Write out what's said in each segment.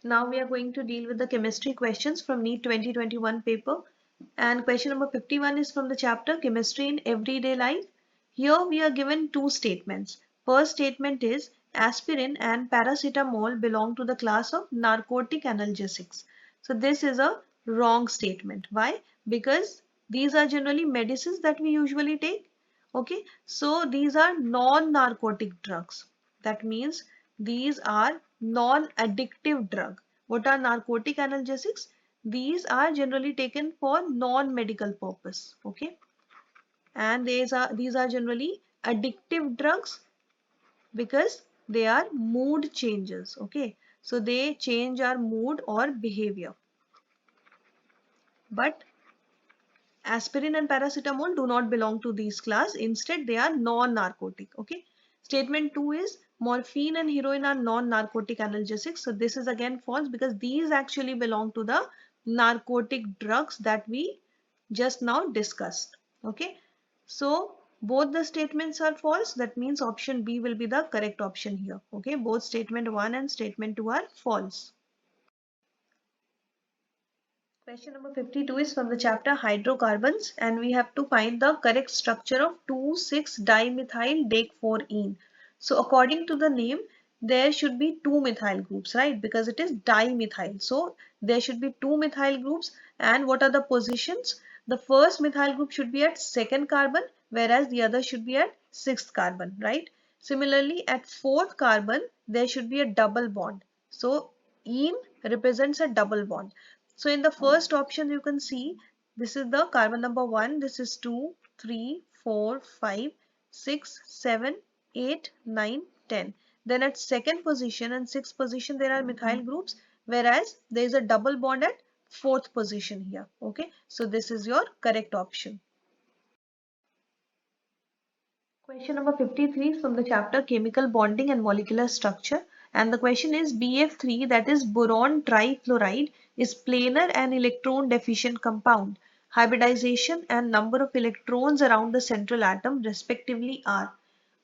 Now we are going to deal with the chemistry questions from NEET 2021 paper. And question number 51 is from the chapter Chemistry in Everyday Life. Here we are given two statements. First statement is aspirin and paracetamol belong to the class of narcotic analgesics. So this is a wrong statement. Why? Because these are generally medicines that we usually take. Okay, so these are non-narcotic drugs. That means these are non-addictive drug. What are narcotic analgesics? These are generally taken for non-medical purpose. Okay, and these are generally addictive drugs because they are mood changers. Okay, so they change our mood or behavior. But aspirin and paracetamol do not belong to these class. Instead, they are non-narcotic. Okay. Statement 2 is morphine and heroin are non-narcotic analgesics. So this is again false because these actually belong to the narcotic drugs that we just now discussed. Okay. So both the statements are false. That means option B will be the correct option here. Okay. Both statement 1 and statement 2 are false. Question number 52 is from the chapter hydrocarbons and we have to find the correct structure of 2,6-dimethyl dec-4-ene. So according to the name, there should be two methyl groups, right? Because it is dimethyl. So there should be two methyl groups. And what are the positions? The first methyl group should be at second carbon, whereas the other should be at sixth carbon, right? Similarly, at fourth carbon, there should be a double bond. So ene represents a double bond. So in the first option, you can see this is the carbon number 1, this is 2, 3, 4, 5, 6, 7, 8, 9, 10. Then at second position and sixth position, there are methyl groups, whereas there is a double bond at fourth position here. Okay, so this is your correct option. Question number 53 is from the chapter Chemical Bonding and Molecular Structure. And the question is BF3, that is boron trifluoride, is planar and electron deficient compound. Hybridization and number of electrons around the central atom respectively are.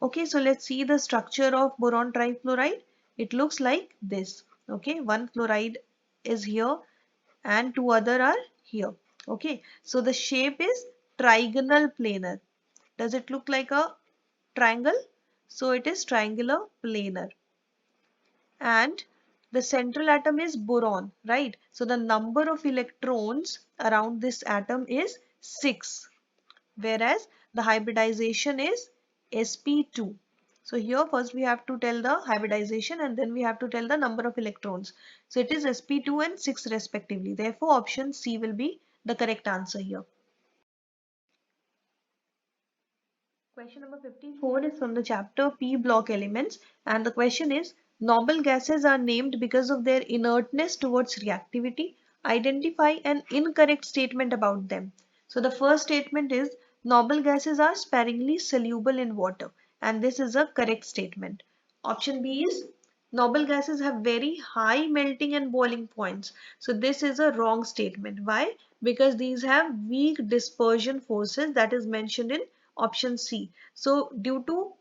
Okay, so let's see the structure of boron trifluoride. It looks like this. Okay, one fluoride is here and two other are here. Okay, so the shape is trigonal planar. Does it look like a triangle? So it is triangular planar. And the central atom is boron, right? So the number of electrons around this atom is 6, whereas the hybridization is sp2. So here first we have to tell the hybridization and then we have to tell the number of electrons. So it is sp2 and 6 respectively. Therefore option C will be the correct answer here. Question number 54 is from the chapter P block elements and the question is noble gases are named because of their inertness towards reactivity. Identify an incorrect statement about them. So the first statement is noble gases are sparingly soluble in water and this is a correct statement. Option B is noble gases have very high melting and boiling points. So this is a wrong statement. Why? Because these have weak dispersion forces that is mentioned in option C. So due to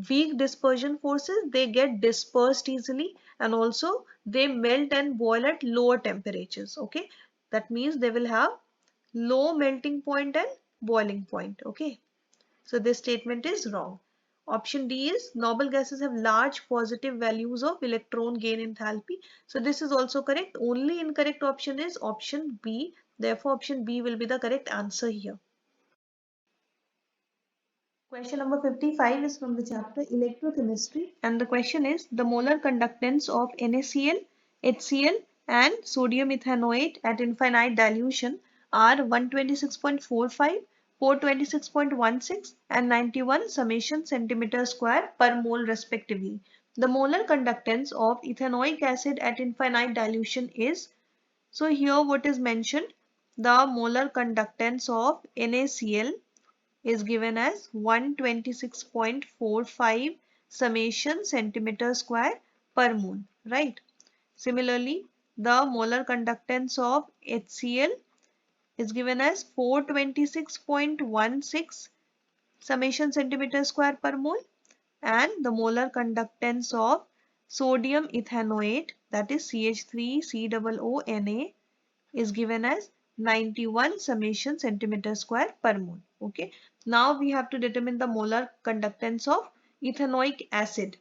weak dispersion forces, they get dispersed easily and also they melt and boil at lower temperatures. Okay, that means they will have low melting point and boiling point. Okay, so this statement is wrong. Option D is noble gases have large positive values of electron gain enthalpy. So this is also correct. Only incorrect option is option B. Therefore option B will be the correct answer here. Question number 55 is from the chapter Electrochemistry and the question is the molar conductance of NaCl, HCl and sodium ethanoate at infinite dilution are 126.45, 426.16 and 91 summation centimeter square per mole respectively. The molar conductance of ethanoic acid at infinite dilution is, so here what is mentioned, the molar conductance of NaCl is given as 126.45 summation centimeter square per mole, right? Similarly, the molar conductance of HCl is given as 426.16 summation centimeter square per mole and the molar conductance of sodium ethanoate, that is CH3COONA is given as 91 summation centimeter square per mole. Okay. Now we have to determine the molar conductance of ethanoic acid.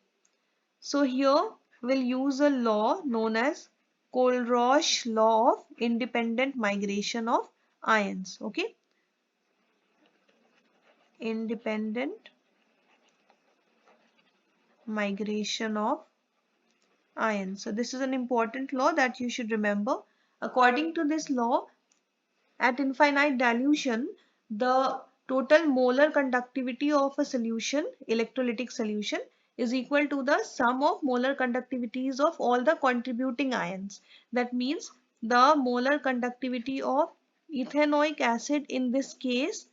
So here we'll use a law known as Kohlrausch law of independent migration of ions. Okay. Independent migration of ions. So this is an important law that you should remember. According to this law, at infinite dilution, the total molar conductivity of a solution, electrolytic solution, is equal to the sum of molar conductivities of all the contributing ions. That means the molar conductivity of ethanoic acid in this case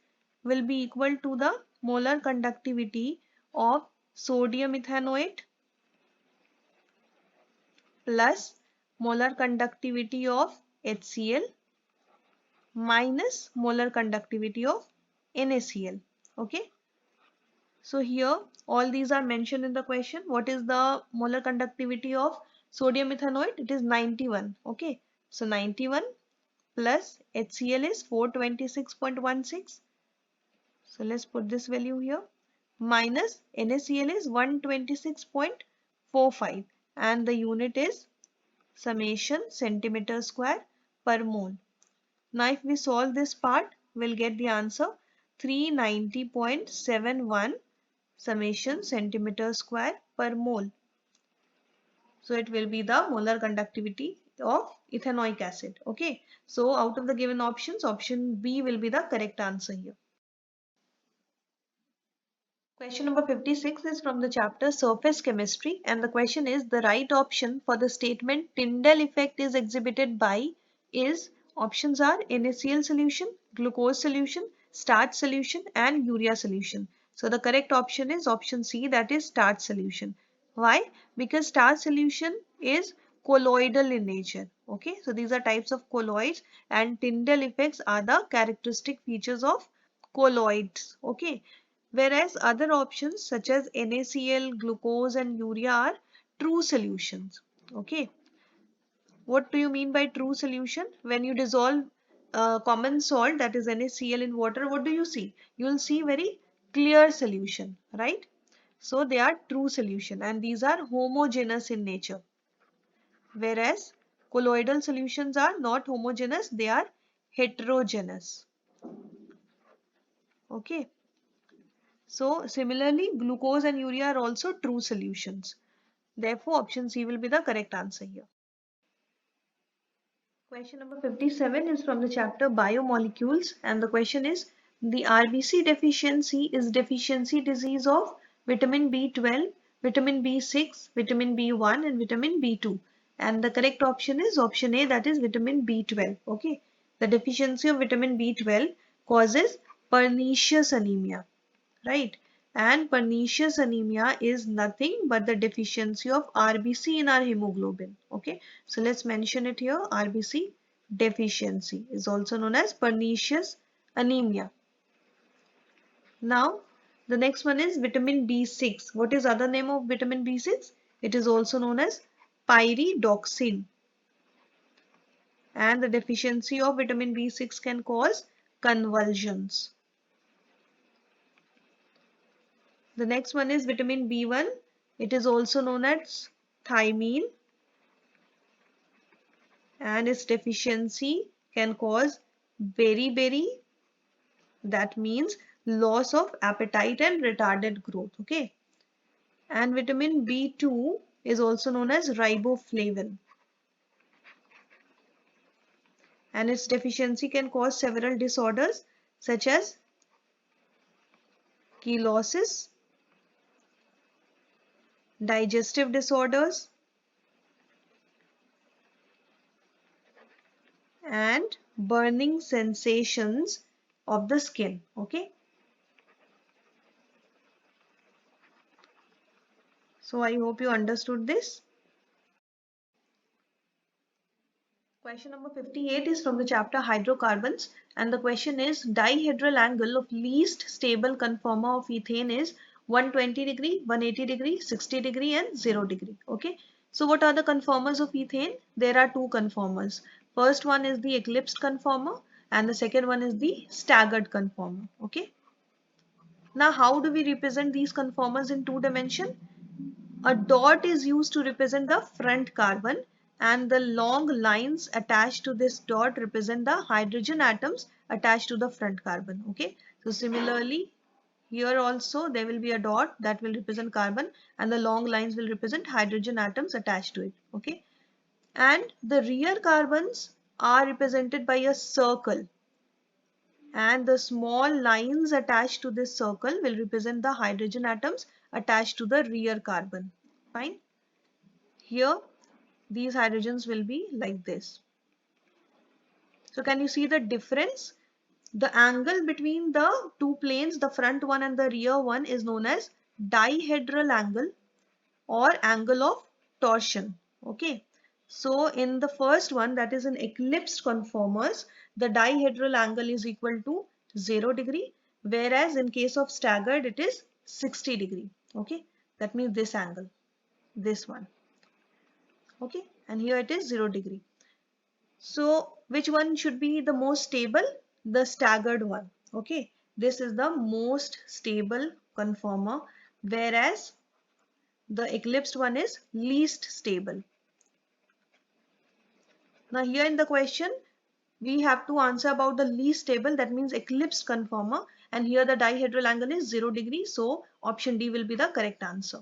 will be equal to the molar conductivity of sodium ethanoate plus molar conductivity of HCl minus molar conductivity of NaCl. Okay. So here all these are mentioned in the question. What is the molar conductivity of sodium ethanoate? It is 91. Okay. So 91 plus HCl is 426.16. So let's put this value here. Minus NaCl is 126.45 and the unit is summation centimeter square per mole. Now if we solve this part, we'll get the answer 390.71 summation centimeter square per mole. So it will be the molar conductivity of ethanoic acid. Okay. So out of the given options, option B will be the correct answer here. Question number 56 is from the chapter Surface Chemistry and the question is the right option for the statement Tyndall effect is exhibited by is options are NaCl solution, glucose solution, starch solution and urea solution. So the correct option is option C, that is starch solution. Why? Because starch solution is colloidal in nature. Okay, so these are types of colloids and Tyndall effects are the characteristic features of colloids. Okay. Whereas other options such as NaCl, glucose and urea are true solutions. Okay. What do you mean by true solution? When you dissolve common salt, that is NaCl, in water, what do you see? You will see very clear solution, right? So they are true solution and these are homogeneous in nature. Whereas colloidal solutions are not homogeneous, they are heterogeneous. Okay. So similarly, glucose and urea are also true solutions. Therefore, option C will be the correct answer here. Question number 57 is from the chapter Biomolecules and the question is the RBC deficiency is deficiency disease of vitamin B12, vitamin B6, vitamin B1 and vitamin B2 and the correct option is option A, that is vitamin B12. Okay, the deficiency of vitamin B12 causes pernicious anemia, right? And pernicious anemia is nothing but the deficiency of RBC in our hemoglobin. Okay, so let's mention it here. RBC deficiency is also known as pernicious anemia. Now, the next one is vitamin B6. What is other name of vitamin B6? It is also known as pyridoxine. And the deficiency of vitamin B6 can cause convulsions. The next one is vitamin B1. It is also known as thiamine and its deficiency can cause beriberi. That means loss of appetite and retarded growth. Okay. And vitamin B2 is also known as riboflavin. And its deficiency can cause several disorders such as chelosis, digestive disorders, and burning sensations of the skin. Okay. So I hope you understood this. Question number 58 is from the chapter Hydrocarbons and the question is dihedral angle of least stable conformer of ethane is 120 degree, 180 degree, 60 degree and 0 degree. Okay. So what are the conformers of ethane? There are two conformers. First one is the eclipsed conformer and the second one is the staggered conformer. Okay. Now how do we represent these conformers in two dimension? A dot is used to represent the front carbon and the long lines attached to this dot represent the hydrogen atoms attached to the front carbon. Okay. So similarly, here also there will be a dot that will represent carbon and the long lines will represent hydrogen atoms attached to it. Okay. And the rear carbons are represented by a circle and the small lines attached to this circle will represent the hydrogen atoms attached to the rear carbon. Fine. Here these hydrogens will be like this. So can you see the difference? The angle between the two planes, the front one and the rear one, is known as dihedral angle or angle of torsion. Okay. So in the first one, that is in eclipsed conformers, the dihedral angle is equal to 0 degree, whereas in case of staggered it is 60 degree. Okay. That means this angle, this one. Okay. And here it is 0 degree. So which one should be the most stable? The staggered one. Okay. This is the most stable conformer, whereas the eclipsed one is least stable. Now here in the question, we have to answer about the least stable, that means eclipsed conformer, and here the dihedral angle is 0 degree. So option D will be the correct answer.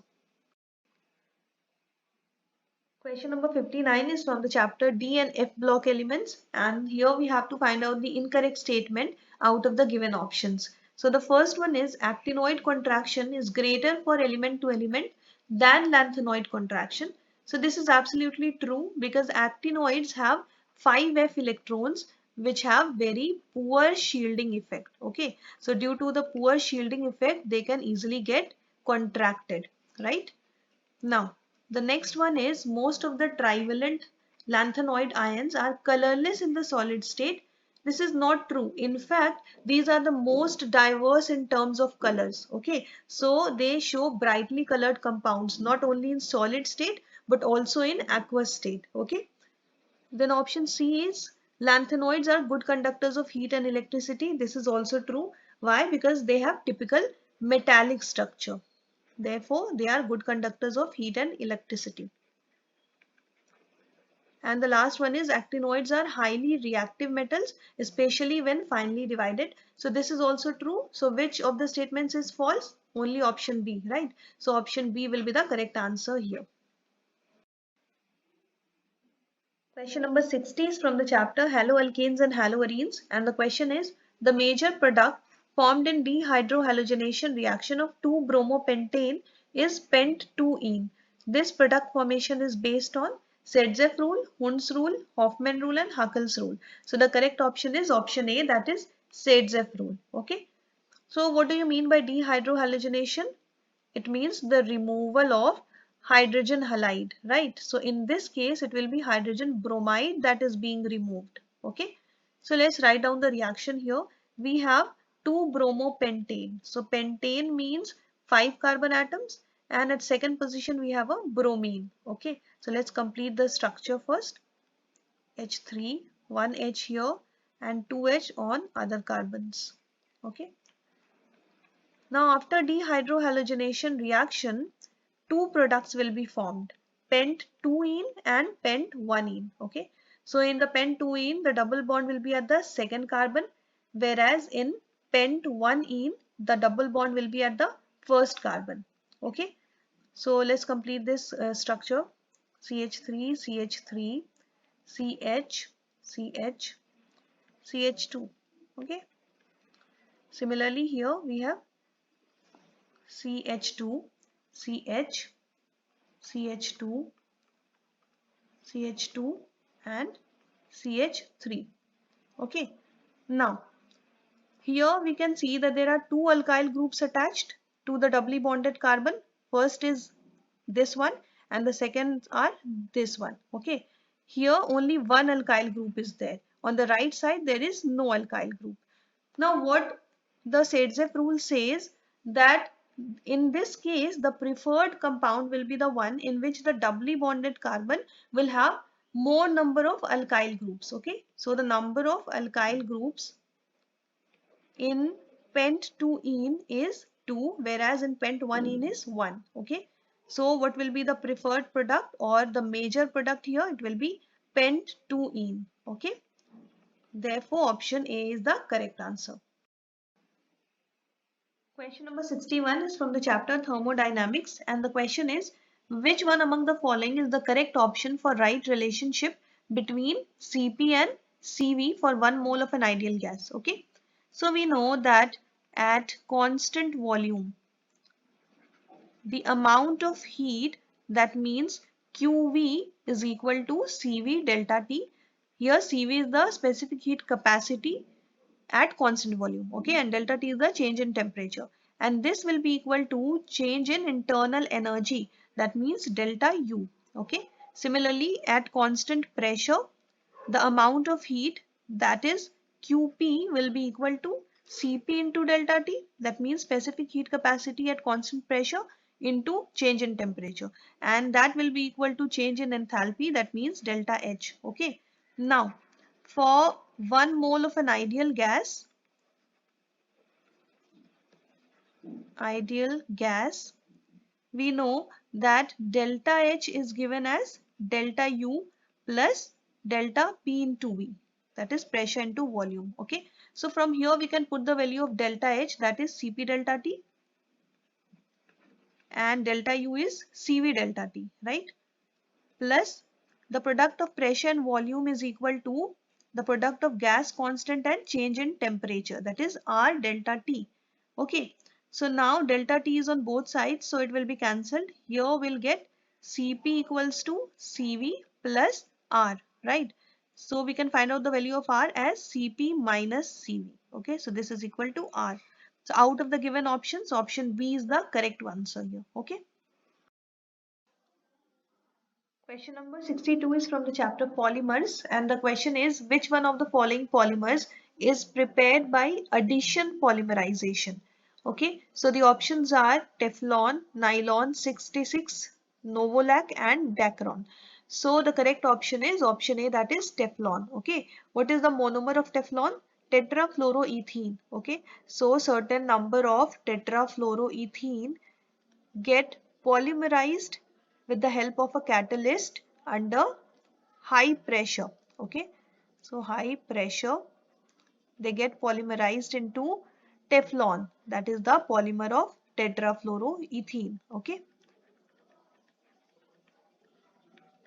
Question number 59 is from the chapter D and F block elements, and here we have to find out the incorrect statement out of the given options. So the first one is actinoid contraction is greater for element to element than lanthanoid contraction. So this is absolutely true because actinoids have 5f electrons which have very poor shielding effect. Okay, so due to the poor shielding effect they can easily get contracted, right? Now, the next one is most of the trivalent lanthanoid ions are colorless in the solid state. This is not true. In fact, these are the most diverse in terms of colors. Okay, so they show brightly colored compounds not only in solid state but also in aqueous state. Okay, then option C is lanthanoids are good conductors of heat and electricity. This is also true. Why? Because they have typical metallic structure. Therefore, they are good conductors of heat and electricity. And the last one is actinoids are highly reactive metals, especially when finely divided. So this is also true. So which of the statements is false? Only option B, right? So option B will be the correct answer here. Question number 60 is from the chapter Haloalkanes and Haloarenes, and the question is the major product formed in dehydrohalogenation reaction of 2-bromopentane is pent-2-ene. This product formation is based on Sedzeff rule, Hund's rule, Hoffman rule and Huckel's rule. So the correct option is option A, that is Sedzeff rule. Okay. So what do you mean by dehydrohalogenation? It means the removal of hydrogen halide, right? So in this case, it will be hydrogen bromide that is being removed. Okay. So let's write down the reaction here. We have 2-bromopentane. So pentane means 5 carbon atoms and at second position we have a bromine. Okay. So let's complete the structure first. H3, 1H here and 2H on other carbons. Okay. Now after dehydrohalogenation reaction, two products will be formed, pent-2-ene and pent-1-ene. Okay. So in the pent-2-ene, the double bond will be at the second carbon, whereas in pent-1-ene, the double bond will be at the first carbon. Okay. So let's complete this structure. CH3, CH3, CH, CH, CH2. Okay. Similarly, here we have CH2, CH, CH2, CH2 and CH3. Okay. Now, here we can see that there are two alkyl groups attached to the doubly bonded carbon. First is this one and the second are this one. Okay. Here only one alkyl group is there. On the right side there is no alkyl group. Now what the Sedzeff rule says that In this case, the preferred compound will be the one in which the doubly bonded carbon will have more number of alkyl groups. Okay, so the number of alkyl groups in pent 2-ene is 2, whereas in pent 1-ene is 1. Okay, so what will be the preferred product or the major product here? It will be pent 2-ene. Okay, therefore option A is the correct answer. Question number 61 is from the chapter Thermodynamics, and the question is, which one among the following is the correct option for right relationship between Cp and Cv for 1 mole of an ideal gas? Okay, so we know that at constant volume, the amount of heat, that means Qv is equal to Cv delta T. Here Cv is the specific heat capacity at constant volume, okay, and delta T is the change in temperature, and this will be equal to change in internal energy, that means delta U. Okay, similarly at constant pressure, the amount of heat, that is Qp, will be equal to Cp into delta T, that means specific heat capacity at constant pressure into change in temperature, and that will be equal to change in enthalpy, that means delta H. Okay, now for 1 mole of an ideal gas, we know that delta H is given as delta U plus delta P into V, that is pressure into volume. Okay, so from here we can put the value of delta H, that is Cp delta T, and delta U is Cv delta T, right? Plus the product of pressure and volume is equal to the product of gas constant and change in temperature, that is R delta T. Okay, so now delta T is on both sides, so it will be cancelled. Here we'll get Cp equals to Cv plus R, right? So we can find out the value of R as Cp minus Cv. Okay, so this is equal to R. So out of the given options, option B is the correct answer here. Okay. Question number 62 is from the chapter polymers, and the question is, which one of the following polymers is prepared by addition polymerization? Okay, so the options are Teflon, Nylon 66, Novolac and Dacron. So the correct option is option A, that is Teflon. Okay, what is the monomer of Teflon? Tetrafluoroethene. Okay, so certain number of tetrafluoroethene get polymerized with the help of a catalyst under high pressure. Okay, so high pressure, they get polymerized into Teflon, that is the polymer of tetrafluoroethene. Okay,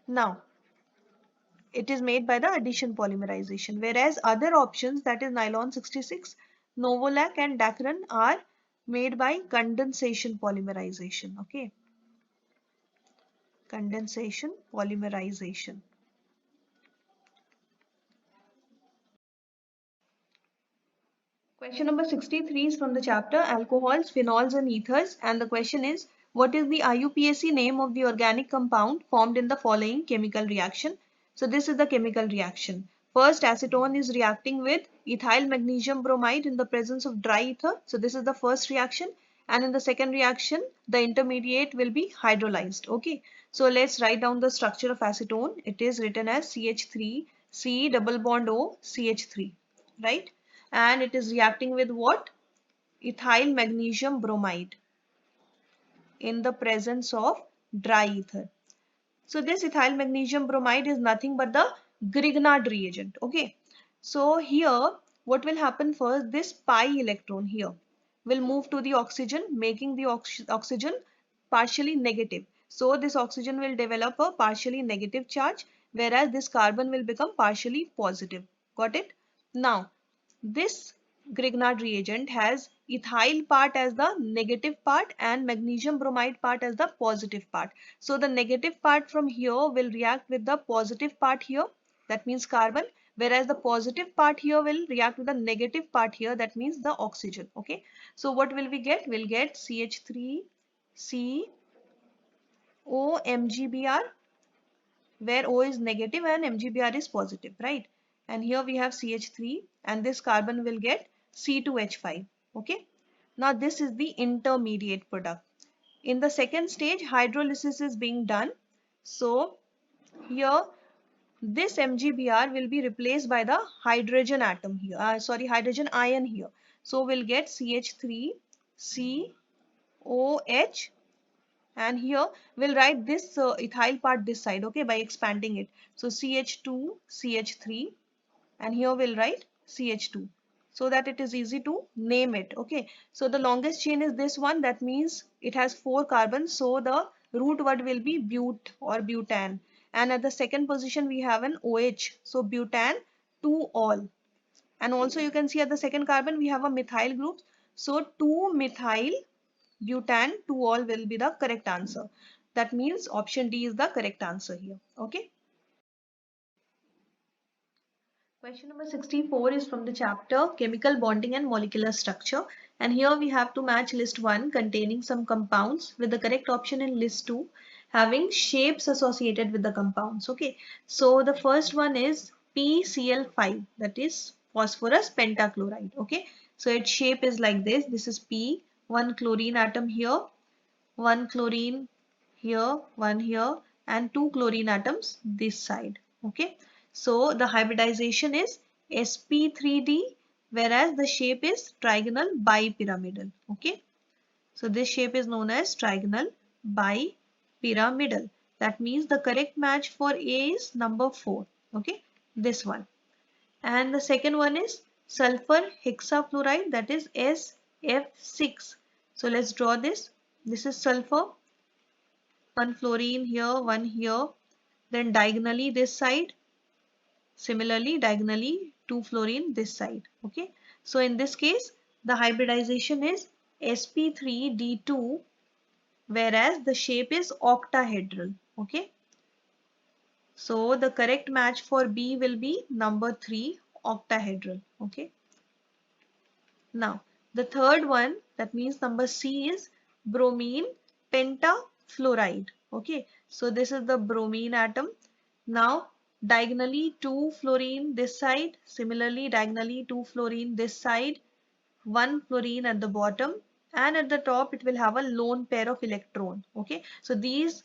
now it is made by the addition polymerization, whereas other options, that is nylon 66, Novolac and Dacron, are made by condensation polymerization. Okay, condensation polymerization. Question number 63 is from the chapter Alcohols, Phenols and Ethers, and the question is, what is the IUPAC name of the organic compound formed in the following chemical reaction? So this is the chemical reaction. First, acetone is reacting with ethyl magnesium bromide in the presence of dry ether. So this is the first reaction, and in the second reaction, the intermediate will be hydrolyzed. Okay, so let's write down the structure of acetone. It is written as CH3, C double bond O, CH3, right? And it is reacting with what? Ethyl magnesium bromide in the presence of dry ether. So this ethyl magnesium bromide is nothing but the Grignard reagent. Okay, so here what will happen first, this pi electron here will move to the oxygen, making the oxygen partially negative. So this oxygen will develop a partially negative charge, whereas this carbon will become partially positive. Got it? Now this Grignard reagent has ethyl part as the negative part and magnesium bromide part as the positive part. So the negative part from here will react with the positive part here, that means carbon, whereas the positive part here will react with the negative part here, that means the oxygen. Okay, so what will we get? We'll get CH3C O MgBr, where O is negative and MgBr is positive, right? And here we have CH3, and this carbon will get C2H5. Okay, Now this is the intermediate product. In the second stage, hydrolysis is being done. So here this MgBr will be replaced by the hydrogen atom here, hydrogen ion here. So we'll get CH3COH, and here we'll write this ethyl part this side, okay, by expanding it. So CH2CH3, and here we'll write CH2 so that it is easy to name it, okay. So the longest chain is this one, that means it has 4 carbons, so the root word will be but or butan. And at the second position we have an OH, so butan 2 all. And also you can see at the second carbon we have a methyl group, so 2 methyl butan 2 all will be the correct answer. That means option D is the correct answer here, okay. Question number 64 is from the chapter Chemical Bonding and Molecular Structure, and here we have to match list 1 containing some compounds with the correct option in list 2 having shapes associated with the compounds. Okay, so the first one is PCl5, that is phosphorus pentachloride. Okay, so its shape is like this. This is P, one chlorine atom here, one chlorine here, one here, and two chlorine atoms this side. Okay, so the hybridization is sp3d, whereas the shape is trigonal bipyramidal. Okay, so this shape is known as trigonal bipyramidal. That means the correct match for A is number 4. Okay, this one. And the second one is sulfur hexafluoride, that is SF6. So let's draw this. This is sulfur, one fluorine here, one here, then diagonally this side, similarly diagonally two fluorine this side. Okay, so in this case the hybridization is sp3d2, whereas the shape is octahedral. Okay, so the correct match for B will be number 3, octahedral. Okay, now the third one, that means number C, is bromine pentafluoride. Okay, so this is the bromine atom. Now diagonally 2 fluorine this side, similarly diagonally 2 fluorine this side, 1 fluorine at the bottom, and at the top it will have a lone pair of electron. Okay, so these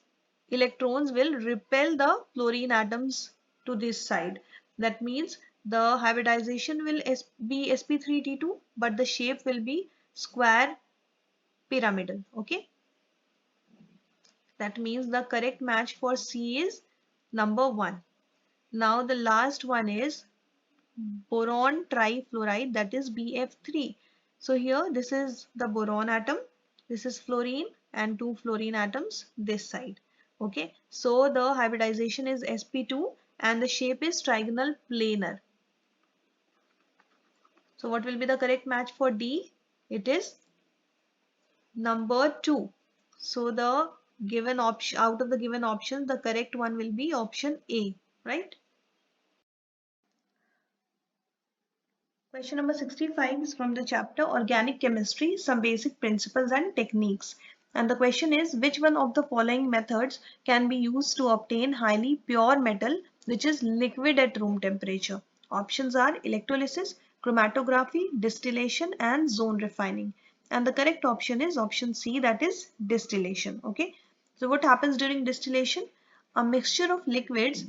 electrons will repel the fluorine atoms to this side. That means the hybridization will be sp3d2, but the shape will be square pyramidal. Okay, that means the correct match for C is number 1. Now the last one is boron trifluoride, that is BF3. So here this is the boron atom, this is fluorine, and two fluorine atoms this side. Okay, so the hybridization is sp2 and the shape is trigonal planar. So what will be the correct match for D? It is number 2. So the given option, out of the given options, the correct one will be option A, right? Question number 65 is from the chapter Organic Chemistry, Some Basic Principles and Techniques. And the question is, which one of the following methods can be used to obtain highly pure metal which is liquid at room temperature? Options are electrolysis, chromatography, distillation, and zone refining. And the correct option is option C, that is distillation. Okay. So what happens during distillation? A mixture of liquids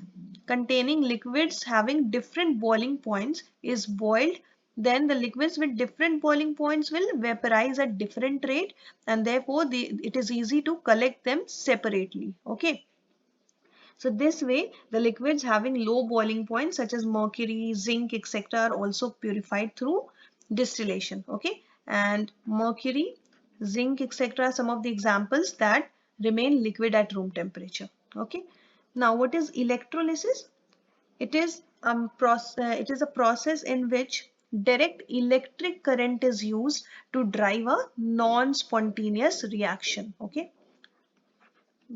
containing liquids having different boiling points is boiled. Then the liquids with different boiling points will vaporize at different rate, and therefore it is easy to collect them separately. Okay. So this way the liquids having low boiling points such as mercury, zinc, etc. are also purified through distillation. Okay. And mercury, zinc, etc. are some of the examples that remain liquid at room temperature. Okay. Now what is electrolysis? It is a process in which direct electric current is used to drive a non-spontaneous reaction. Okay,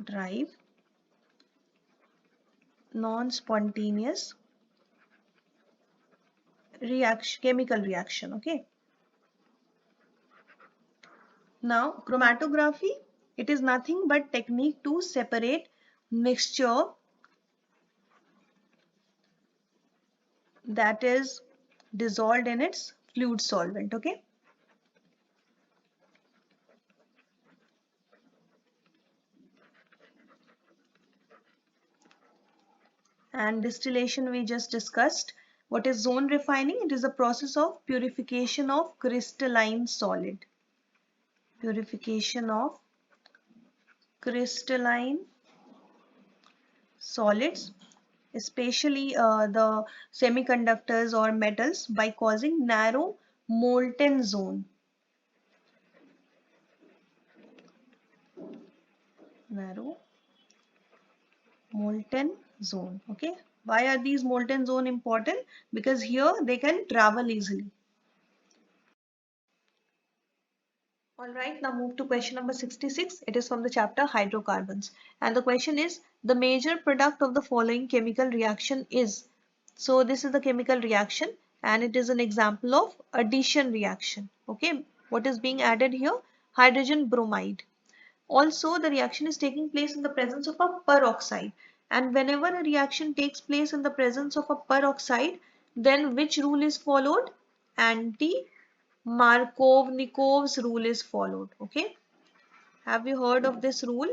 drive non-spontaneous reaction, chemical reaction. Okay. Now chromatography, it is nothing but technique to separate mixture that is dissolved in its fluid solvent. Okay. And distillation we just discussed. What is zone refining? It is a process of purification of crystalline solid. Purification of crystalline solids, especially the semiconductors or metals, by causing narrow molten zone. Narrow molten zone. Okay. Why are these molten zone important? Because here they can travel easily. Alright, now move to question number 66. It is from the chapter hydrocarbons. And the question is, the major product of the following chemical reaction is. So this is the chemical reaction and it is an example of addition reaction. Okay, what is being added here? Hydrogen bromide. Also, the reaction is taking place in the presence of a peroxide. And whenever a reaction takes place in the presence of a peroxide, then which rule is followed? Markovnikov's rule is followed. Okay. Have you heard of this rule?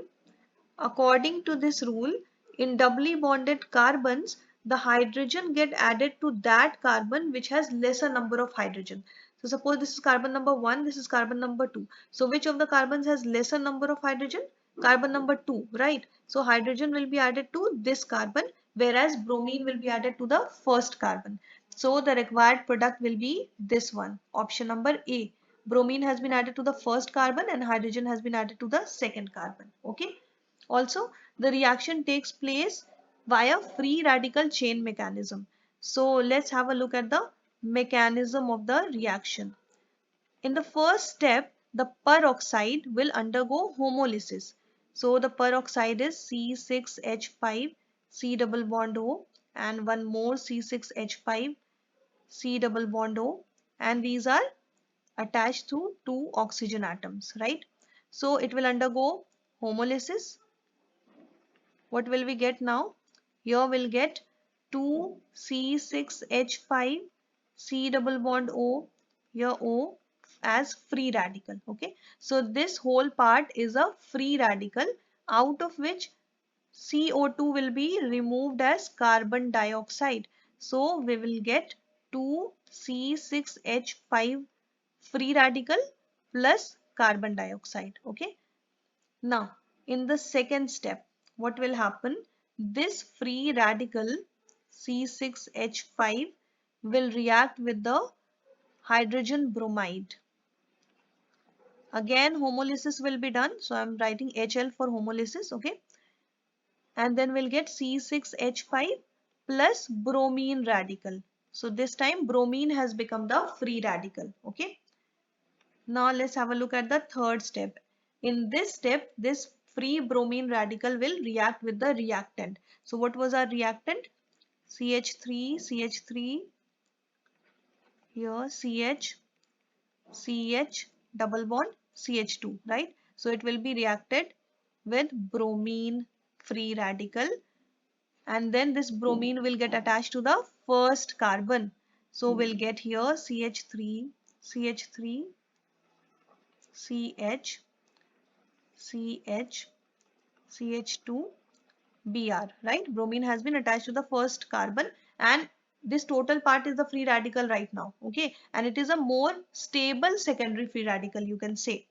According to this rule, in doubly bonded carbons, the hydrogen get added to that carbon which has lesser number of hydrogen. So suppose this is carbon number 1, this is carbon number 2. So which of the carbons has lesser number of hydrogen? Carbon number 2, right? So hydrogen will be added to this carbon, whereas bromine will be added to the first carbon. So the required product will be this one, option number A. Bromine has been added to the first carbon and hydrogen has been added to the second carbon. Okay. Also, the reaction takes place via free radical chain mechanism. So let's have a look at the mechanism of the reaction. In the first step, the peroxide will undergo homolysis. So the peroxide is C6H5 C double bond O and one more C6H5 C double bond O, and these are attached to two oxygen atoms, right? So it will undergo homolysis. What will we get now? Here we'll get 2C6H5 C double bond O, here O as free radical. Okay, so this whole part is a free radical, out of which CO2 will be removed as carbon dioxide. So we will get 2C6H5 free radical plus carbon dioxide. Okay. Now, in the second step, what will happen? This free radical C6H5 will react with the hydrogen bromide. Again, homolysis will be done. So, I am writing HL for homolysis. Okay. And then we'll get C6H5 plus bromine radical. So, this time bromine has become the free radical. Okay. Now let's have a look at the third step. In this step, this free bromine radical will react with the reactant. So what was our reactant? CH3, CH3, here CH, CH, double bond, CH2, right? So it will be reacted with bromine free radical, and then this bromine will get attached to the first carbon. So we'll get here CH3, CH3, CH, CH, CH2, Br, right? Bromine has been attached to the first carbon and this total part is the free radical right now. Okay. And it is a more stable secondary free radical, you can say.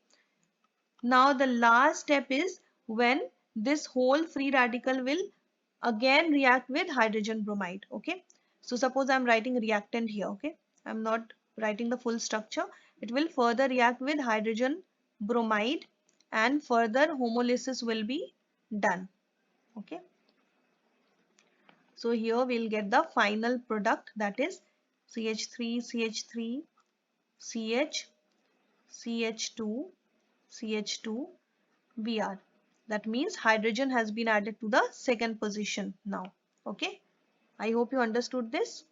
Now the last step is when this whole free radical will again react with hydrogen bromide. Okay. So suppose I'm writing reactant here. Okay. I'm not writing the full structure. It will further react with hydrogen bromide and further homolysis will be done. Okay. So here we'll get the final product, that is CH3, CH3, CH, CH2, CH2, Br. That means hydrogen has been added to the second position now. Okay. I hope you understood this.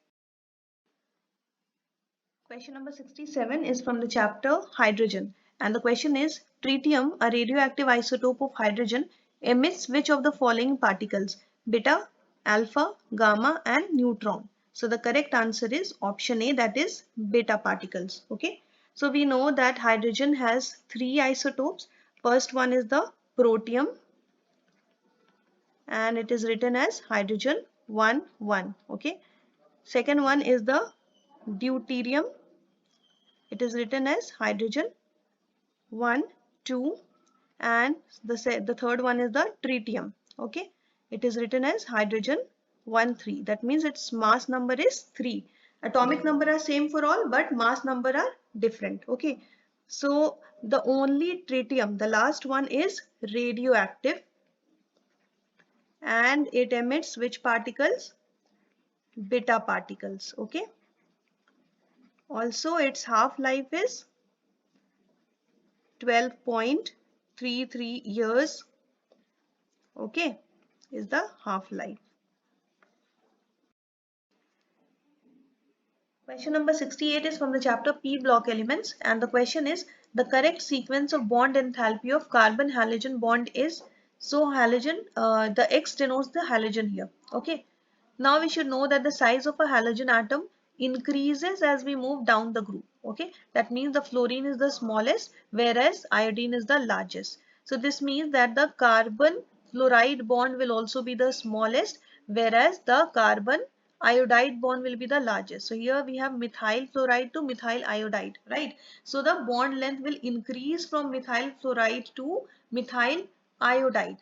Question number 67 is from the chapter Hydrogen, and the question is, tritium, a radioactive isotope of hydrogen, emits which of the following particles? Beta, alpha, gamma and neutron. So the correct answer is option A, that is beta particles. Okay. So we know that hydrogen has three isotopes. First one is the protium and it is written as hydrogen 1 1. Okay, second one is the deuterium. It is written as hydrogen 1 2, and the third one is the tritium. Okay, it is written as hydrogen 1 3. That means its mass number is 3. Atomic number are same for all, but mass number are different. Okay, so the only tritium, the last one, is radioactive, and it emits which particles? Beta particles. Okay, also its half life is 12.33 years. Okay, is the half life. Question number 68 is from the chapter P block elements, and the question is the correct sequence of bond enthalpy of carbon halogen bond is, so halogen, the X denotes the halogen here. Okay, now we should know that the size of a halogen atom increases as we move down the group. Okay, that means the fluorine is the smallest whereas iodine is the largest. So this means that the carbon fluoride bond will also be the smallest, whereas the carbon iodide bond will be the largest. So here we have methyl fluoride to methyl iodide, right? So the bond length will increase from methyl fluoride to methyl iodide,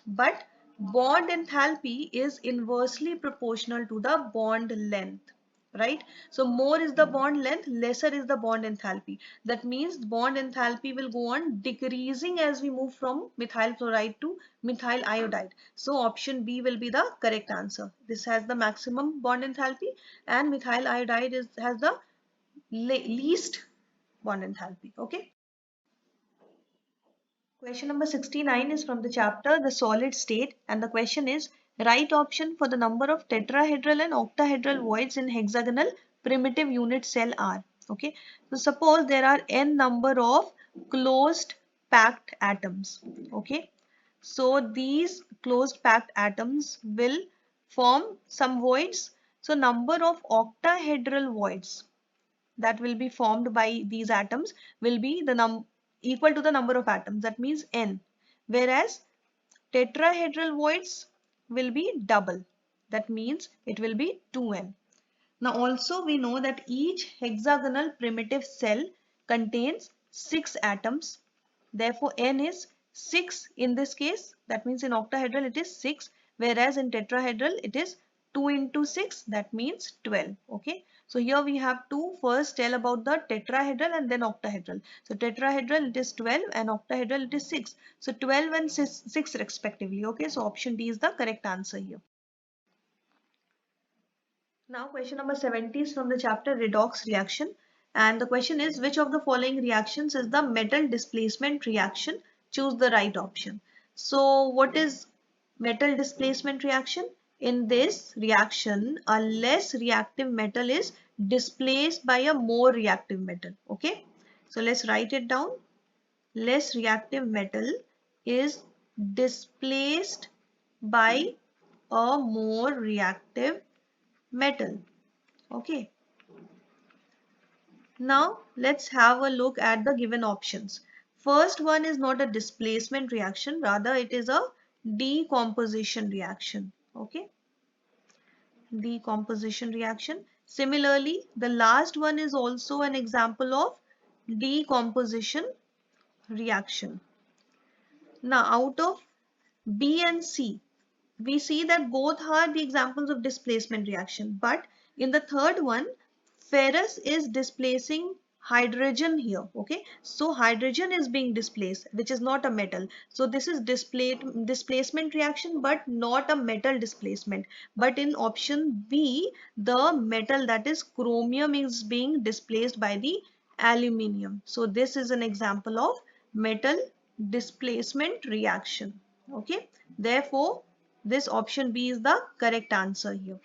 but bond enthalpy is inversely proportional to the bond length, right? So more is the bond length, lesser is the bond enthalpy. That means bond enthalpy will go on decreasing as we move from methyl fluoride to methyl iodide. So option B will be the correct answer. This has the maximum bond enthalpy, and methyl iodide has the least bond enthalpy. Okay. Question number 69 is from the chapter The Solid State, and the question is right option for the number of tetrahedral and octahedral voids in hexagonal primitive unit cell are. Okay, so suppose there are n number of closed packed atoms. Okay, so these closed packed atoms will form some voids. So number of octahedral voids that will be formed by these atoms will be the equal to the number of atoms, that means n, whereas tetrahedral voids will be double, that means it will be 2n. Now also we know that each hexagonal primitive cell contains 6 atoms. Therefore n is 6 in this case. That means in octahedral it is 6, whereas in tetrahedral it is 2 into 6, that means 12. Okay. So here we have to first tell about the tetrahedral and then octahedral. So tetrahedral it is 12 and octahedral it is 6. So 12 and 6 respectively. Okay. So option D is the correct answer here. Now question number 70 is from the chapter Redox reaction, and the question is which of the following reactions is the metal displacement reaction? Choose the right option. So what is metal displacement reaction? In this reaction, a less reactive metal is displaced by a more reactive metal. Okay, so let's write it down. Less reactive metal is displaced by a more reactive metal. Okay, now let's have a look at the given options. First one is not a displacement reaction, rather it is a decomposition reaction. Okay, decomposition reaction. Similarly, the last one is also an example of decomposition reaction. Now out of B and C, we see that both are the examples of displacement reaction, but in the third one ferrous is displacing hydrogen here. Okay, so hydrogen is being displaced, which is not a metal. So this is displacement reaction but not a metal displacement. But in option B, the metal, that is chromium, is being displaced by the aluminium. So this is an example of metal displacement reaction. Okay, therefore this option B is the correct answer here.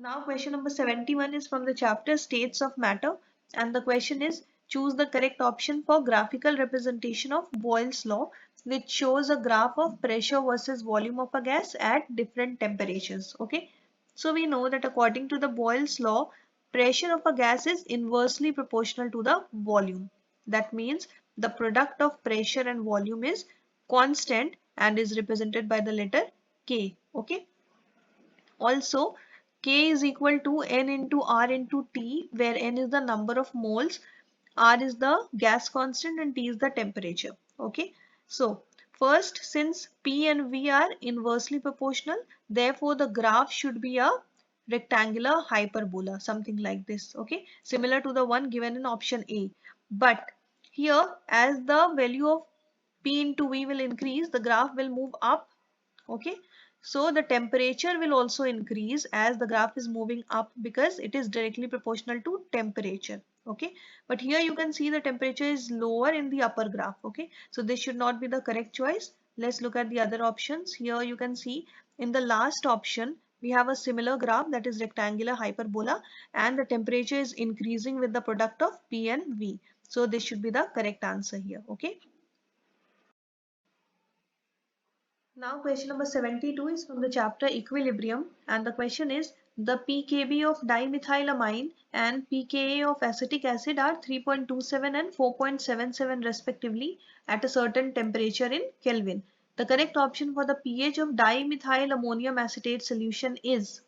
Now question number 71 is from the chapter States of Matter, and the question is choose the correct option for graphical representation of Boyle's law, which shows a graph of pressure versus volume of a gas at different temperatures. Okay, so we know that according to the Boyle's law, pressure of a gas is inversely proportional to the volume. That means the product of pressure and volume is constant and is represented by the letter K. Okay. Also, K is equal to N into R into T, where N is the number of moles, R is the gas constant, and T is the temperature. Okay. So first, since P and V are inversely proportional, therefore the graph should be a rectangular hyperbola, something like this. Okay. Similar to the one given in option A. But here, as the value of P into V will increase, the graph will move up. Okay. So the temperature will also increase as the graph is moving up because it is directly proportional to temperature. Okay. But here you can see the temperature is lower in the upper graph. Okay. So this should not be the correct choice. Let's look at the other options. Here you can see in the last option we have a similar graph, that is rectangular hyperbola, and the temperature is increasing with the product of P and V. So this should be the correct answer here. Okay. Now question number 72 is from the chapter Equilibrium, and the question is the pKb of dimethylamine and pKa of acetic acid are 3.27 and 4.77 respectively at a certain temperature in Kelvin. The correct option for the pH of dimethyl ammonium acetate solution is.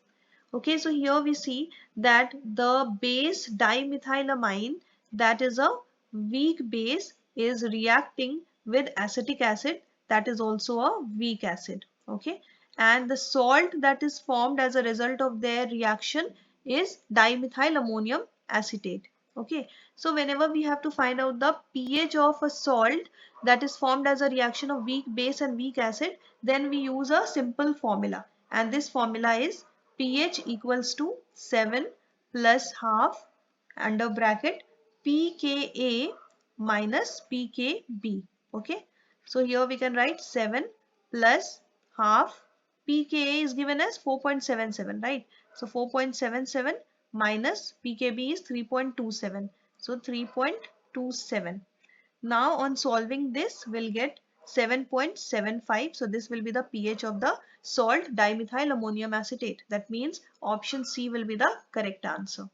Okay, so here we see that the base dimethylamine, that is a weak base, is reacting with acetic acid, that is also a weak acid. Okay, and the salt that is formed as a result of their reaction is dimethyl ammonium acetate. Okay, so whenever we have to find out the pH of a salt that is formed as a reaction of weak base and weak acid, then we use a simple formula, and this formula is pH equals to 7 plus half under bracket pKa minus pKb. Okay, so here we can write 7 plus half, pKa is given as 4.77, right? So 4.77 minus pKb is 3.27, so 3.27. Now on solving this, we'll get 7.75. So this will be the pH of the salt dimethyl ammonium acetate. That means option C will be the correct answer.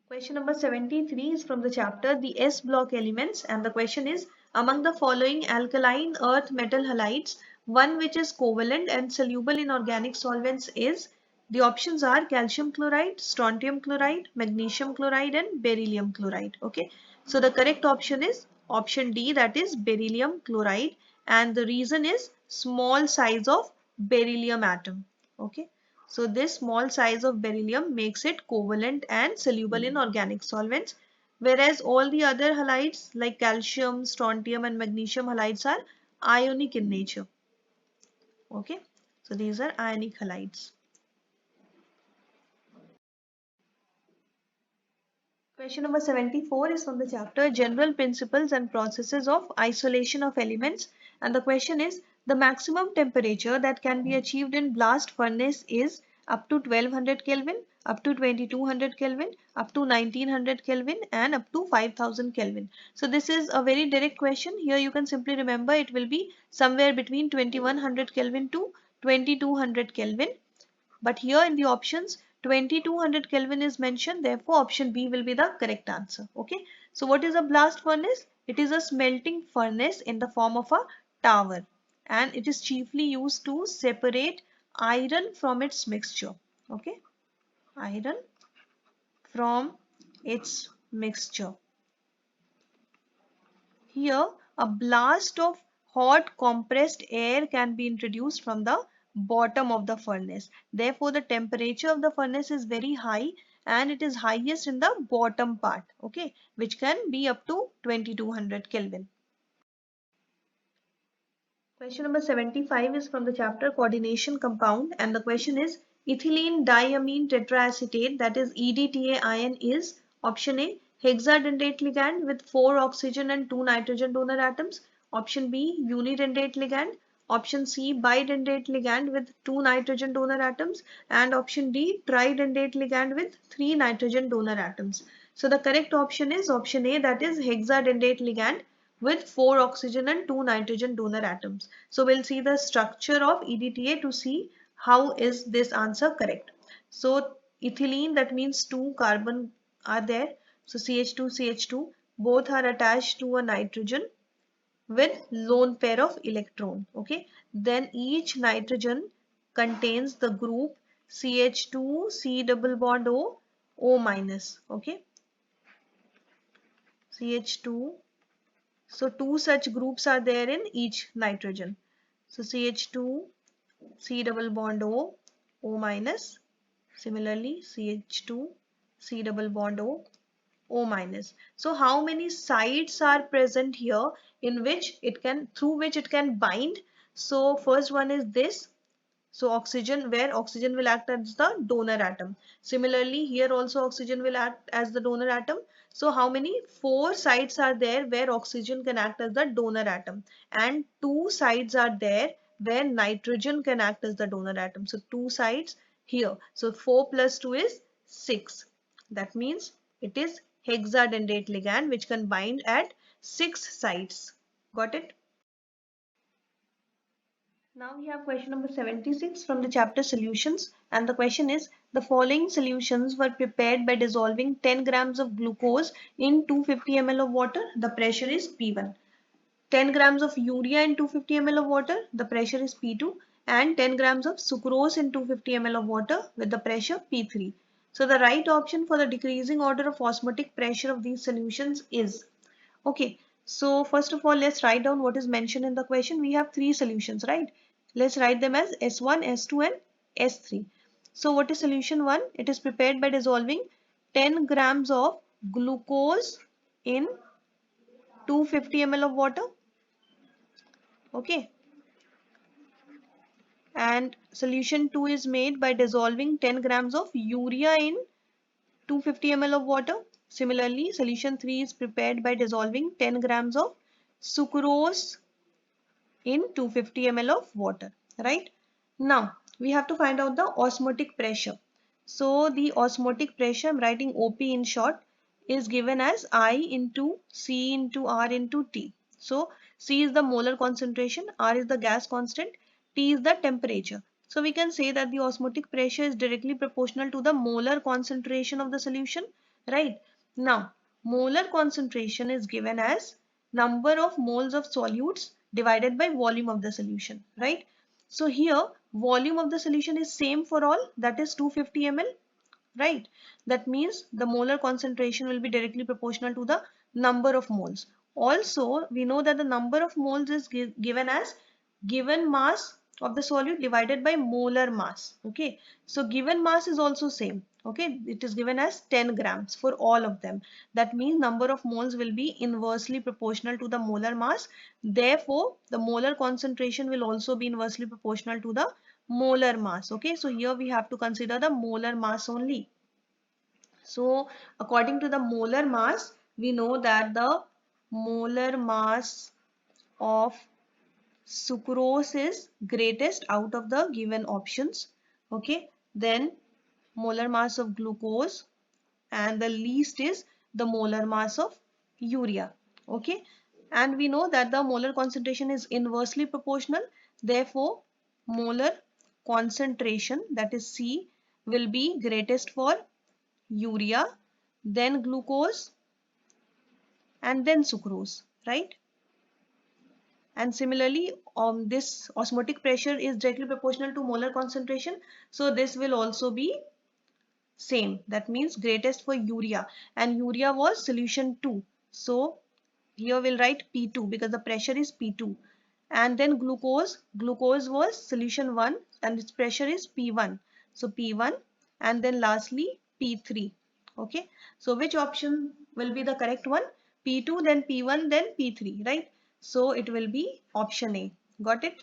Question number 73 is from the chapter The S block elements, and the question is among the following alkaline earth metal halides, one which is covalent and soluble in organic solvents is. The options are calcium chloride, strontium chloride, magnesium chloride, and beryllium chloride. Okay, so the correct option is option D, that is beryllium chloride, and the reason is small size of beryllium atom. Okay, so this small size of beryllium makes it covalent and soluble in organic solvents, whereas all the other halides like calcium, strontium, and magnesium halides are ionic in nature. Okay, so these are ionic halides. Question number 74 is from the chapter General Principles and Processes of Isolation of Elements, and the question is the maximum temperature that can be achieved in blast furnace is up to 1200 Kelvin, up to 2200 Kelvin, up to 1900 Kelvin, and up to 5000 Kelvin. So this is a very direct question. Here you can simply remember it will be somewhere between 2100 Kelvin to 2200 Kelvin. But here in the options 2200 Kelvin is mentioned, therefore option B will be the correct answer. Okay, so what is a blast furnace? It is a smelting furnace in the form of a tower, and it is chiefly used to separate iron from its mixture. Okay, iron from its mixture. Here, a blast of hot compressed air can be introduced from the bottom of the furnace. Therefore, the temperature of the furnace is very high and it is highest in the bottom part, okay, which can be up to 2200 Kelvin. Question number 75 is from the chapter Coordination Compound, and the question is ethylene diamine tetraacetate, that is EDTA ion, is option A hexadentate ligand with 4 oxygen and 2 nitrogen donor atoms, option B unidentate ligand, option C bidentate ligand with 2 nitrogen donor atoms, and option D tridentate ligand with 3 nitrogen donor atoms. So the correct option is option A, that is hexadentate ligand with 4 oxygen and 2 nitrogen donor atoms. So we'll see the structure of EDTA to see how is this answer correct. So ethylene, that means 2 carbon are there. So CH2, CH2, both are attached to a nitrogen. with lone pair of electron. Okay, then each nitrogen contains the group CH2 C double bond O O minus. Okay, CH2. So two such groups are there in each nitrogen. So CH2 C double bond O O minus. Similarly CH2 C double bond O O minus. So how many sites are present here in which it can, through which it can bind? So first one is this. So oxygen, where oxygen will act as the donor atom. Similarly here also oxygen will act as the donor atom. So how many? Four sites are there where oxygen can act as the donor atom, and two sites are there where nitrogen can act as the donor atom. So two sites here. So 4 plus 2 is 6. That means it is hexadentate ligand which can bind at 6 sites. Got it? Now we have question number 76 from the chapter solutions, and the question is, the following solutions were prepared by dissolving 10 grams of glucose in 250 ml of water. The pressure is P1. 10 grams of urea in 250 ml of water, the pressure is P2, and 10 grams of sucrose in 250 ml of water with the pressure P3. So the right option for the decreasing order of osmotic pressure of these solutions is, okay, so first of all, let's write down what is mentioned in the question. We have three solutions, right? Let's write them as S1, S2 and S3. So what is solution 1? It is prepared by dissolving 10 grams of glucose in 250 ml of water. Okay. And solution 2 is made by dissolving 10 grams of urea in 250 ml of water. Similarly, solution 3 is prepared by dissolving 10 grams of sucrose in 250 ml of water, right? Now we have to find out the osmotic pressure. So the osmotic pressure, I'm writing OP in short, is given as I into C into R into T. So C is the molar concentration, R is the gas constant, T is the temperature. So we can say that the osmotic pressure is directly proportional to the molar concentration of the solution, right? Now molar concentration is given as number of moles of solutes divided by volume of the solution, right? So here volume of the solution is same for all, that is 250 ml, right? That means the molar concentration will be directly proportional to the number of moles. Also we know that the number of moles is given as given mass of the solute divided by molar mass. Okay, so given mass is also same. Okay, it is given as 10 grams for all of them. That means number of moles will be inversely proportional to the molar mass. Therefore the molar concentration will also be inversely proportional to the molar mass. Okay, so here we have to consider the molar mass only. So according to the molar mass, we know that the molar mass of sucrose is greatest out of the given options. Okay, then molar mass of glucose, and the least is the molar mass of urea. Okay, and we know that the molar concentration is inversely proportional. Therefore molar concentration, that is C, will be greatest for urea, then glucose, and then sucrose, right? And similarly this osmotic pressure is directly proportional to molar concentration, so this will also be same. That means greatest for urea, and urea was solution 2, so here we'll write P2 because the pressure is P2. And then glucose was solution 1 and its pressure is P1, so P1. And then lastly P3. Okay, so which option will be the correct one? P2, then P1, then P3, right? So it will be option A. Got it?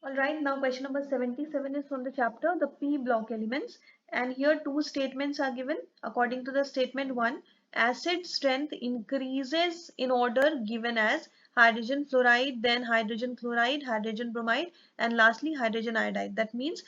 Alright, now question number 77 is from the chapter the P block elements, and here two statements are given. According to the statement 1, acid strength increases in order given as hydrogen fluoride, then hydrogen chloride, hydrogen bromide, and lastly hydrogen iodide. That means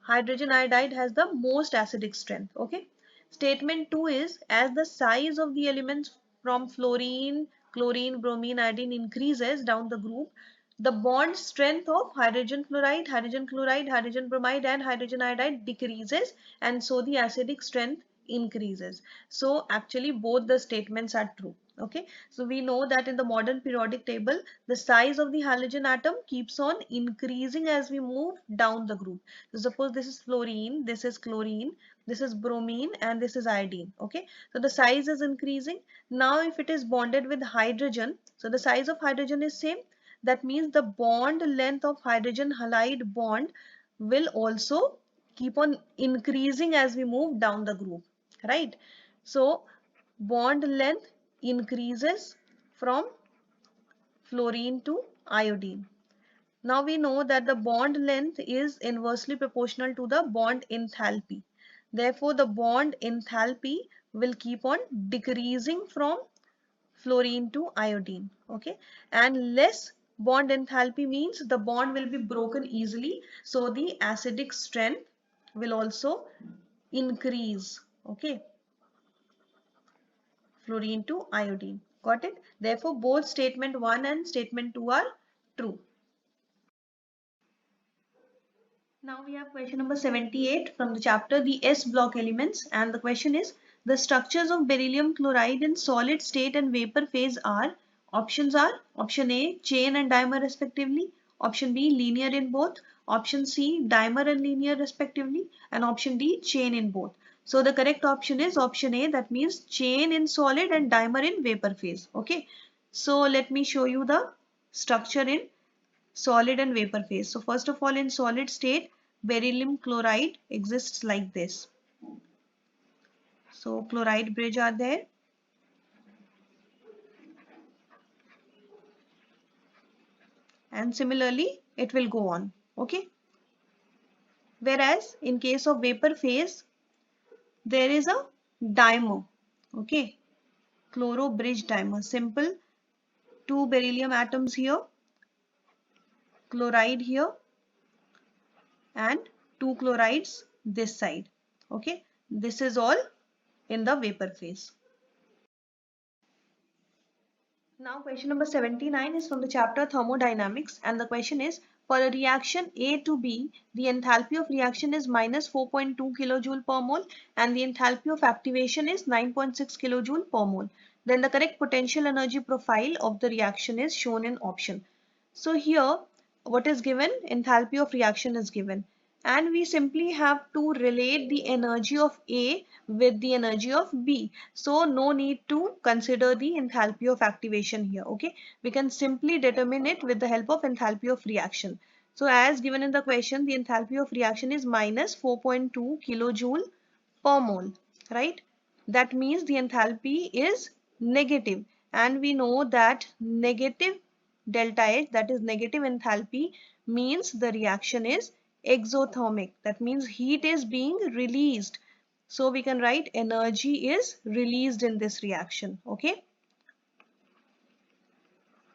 hydrogen iodide has the most acidic strength. Okay. Statement 2 is, as the size of the elements from fluorine, chlorine, bromine, iodine increases down the group, the bond strength of hydrogen fluoride, hydrogen chloride, hydrogen bromide and hydrogen iodide decreases, and so the acidic strength increases. So actually both the statements are true. Okay, so we know that in the modern periodic table, the size of the halogen atom keeps on increasing as we move down the group. So suppose this is fluorine, this is chlorine, this is bromine, and this is iodine. Okay, so the size is increasing. Now if it is bonded with hydrogen, so the size of hydrogen is same. That means the bond length of hydrogen halide bond will also keep on increasing as we move down the group, right? So bond length increases from fluorine to iodine. Now we know that the bond length is inversely proportional to the bond enthalpy. Therefore, the bond enthalpy will keep on decreasing from fluorine to iodine. Okay, and less bond enthalpy means the bond will be broken easily. So the acidic strength will also increase. Okay, fluorine to iodine. Got it? Therefore, both statement 1 and statement 2 are true. Now we have question number 78 from the chapter the S block elements, and the question is the structures of beryllium chloride in solid state and vapor phase are. Options are option A chain and dimer respectively, option B linear in both, option C dimer and linear respectively, and option D chain in both. So the correct option is option A, that means chain in solid and dimer in vapor phase. Okay, so let me show you the structure in solid and vapor phase. So first of all, in solid state, beryllium chloride exists like this. So chloride bridge are there, and similarly it will go on. Okay, whereas in case of vapor phase there is a dimer. Okay, chloro bridge dimer, simple, two beryllium atoms here, chloride here, and two chlorides this side. Okay, this is all in the vapor phase. Now question number 79 is from the chapter thermodynamics, and the question is for a reaction A to B, the enthalpy of reaction is minus 4.2 kilojoule per mole and the enthalpy of activation is 9.6 kilojoule per mole. Then the correct potential energy profile of the reaction is shown in option. So here what is given? Enthalpy of reaction is given, and we simply have to relate the energy of A with the energy of B. So no need to consider the enthalpy of activation here. Okay, we can simply determine it with the help of enthalpy of reaction. So as given in the question, the enthalpy of reaction is minus 4.2 kilojoule per mole, right? That means the enthalpy is negative, and we know that negative delta H, that is negative enthalpy, means the reaction is exothermic. That means heat is being released. So we can write energy is released in this reaction. Okay.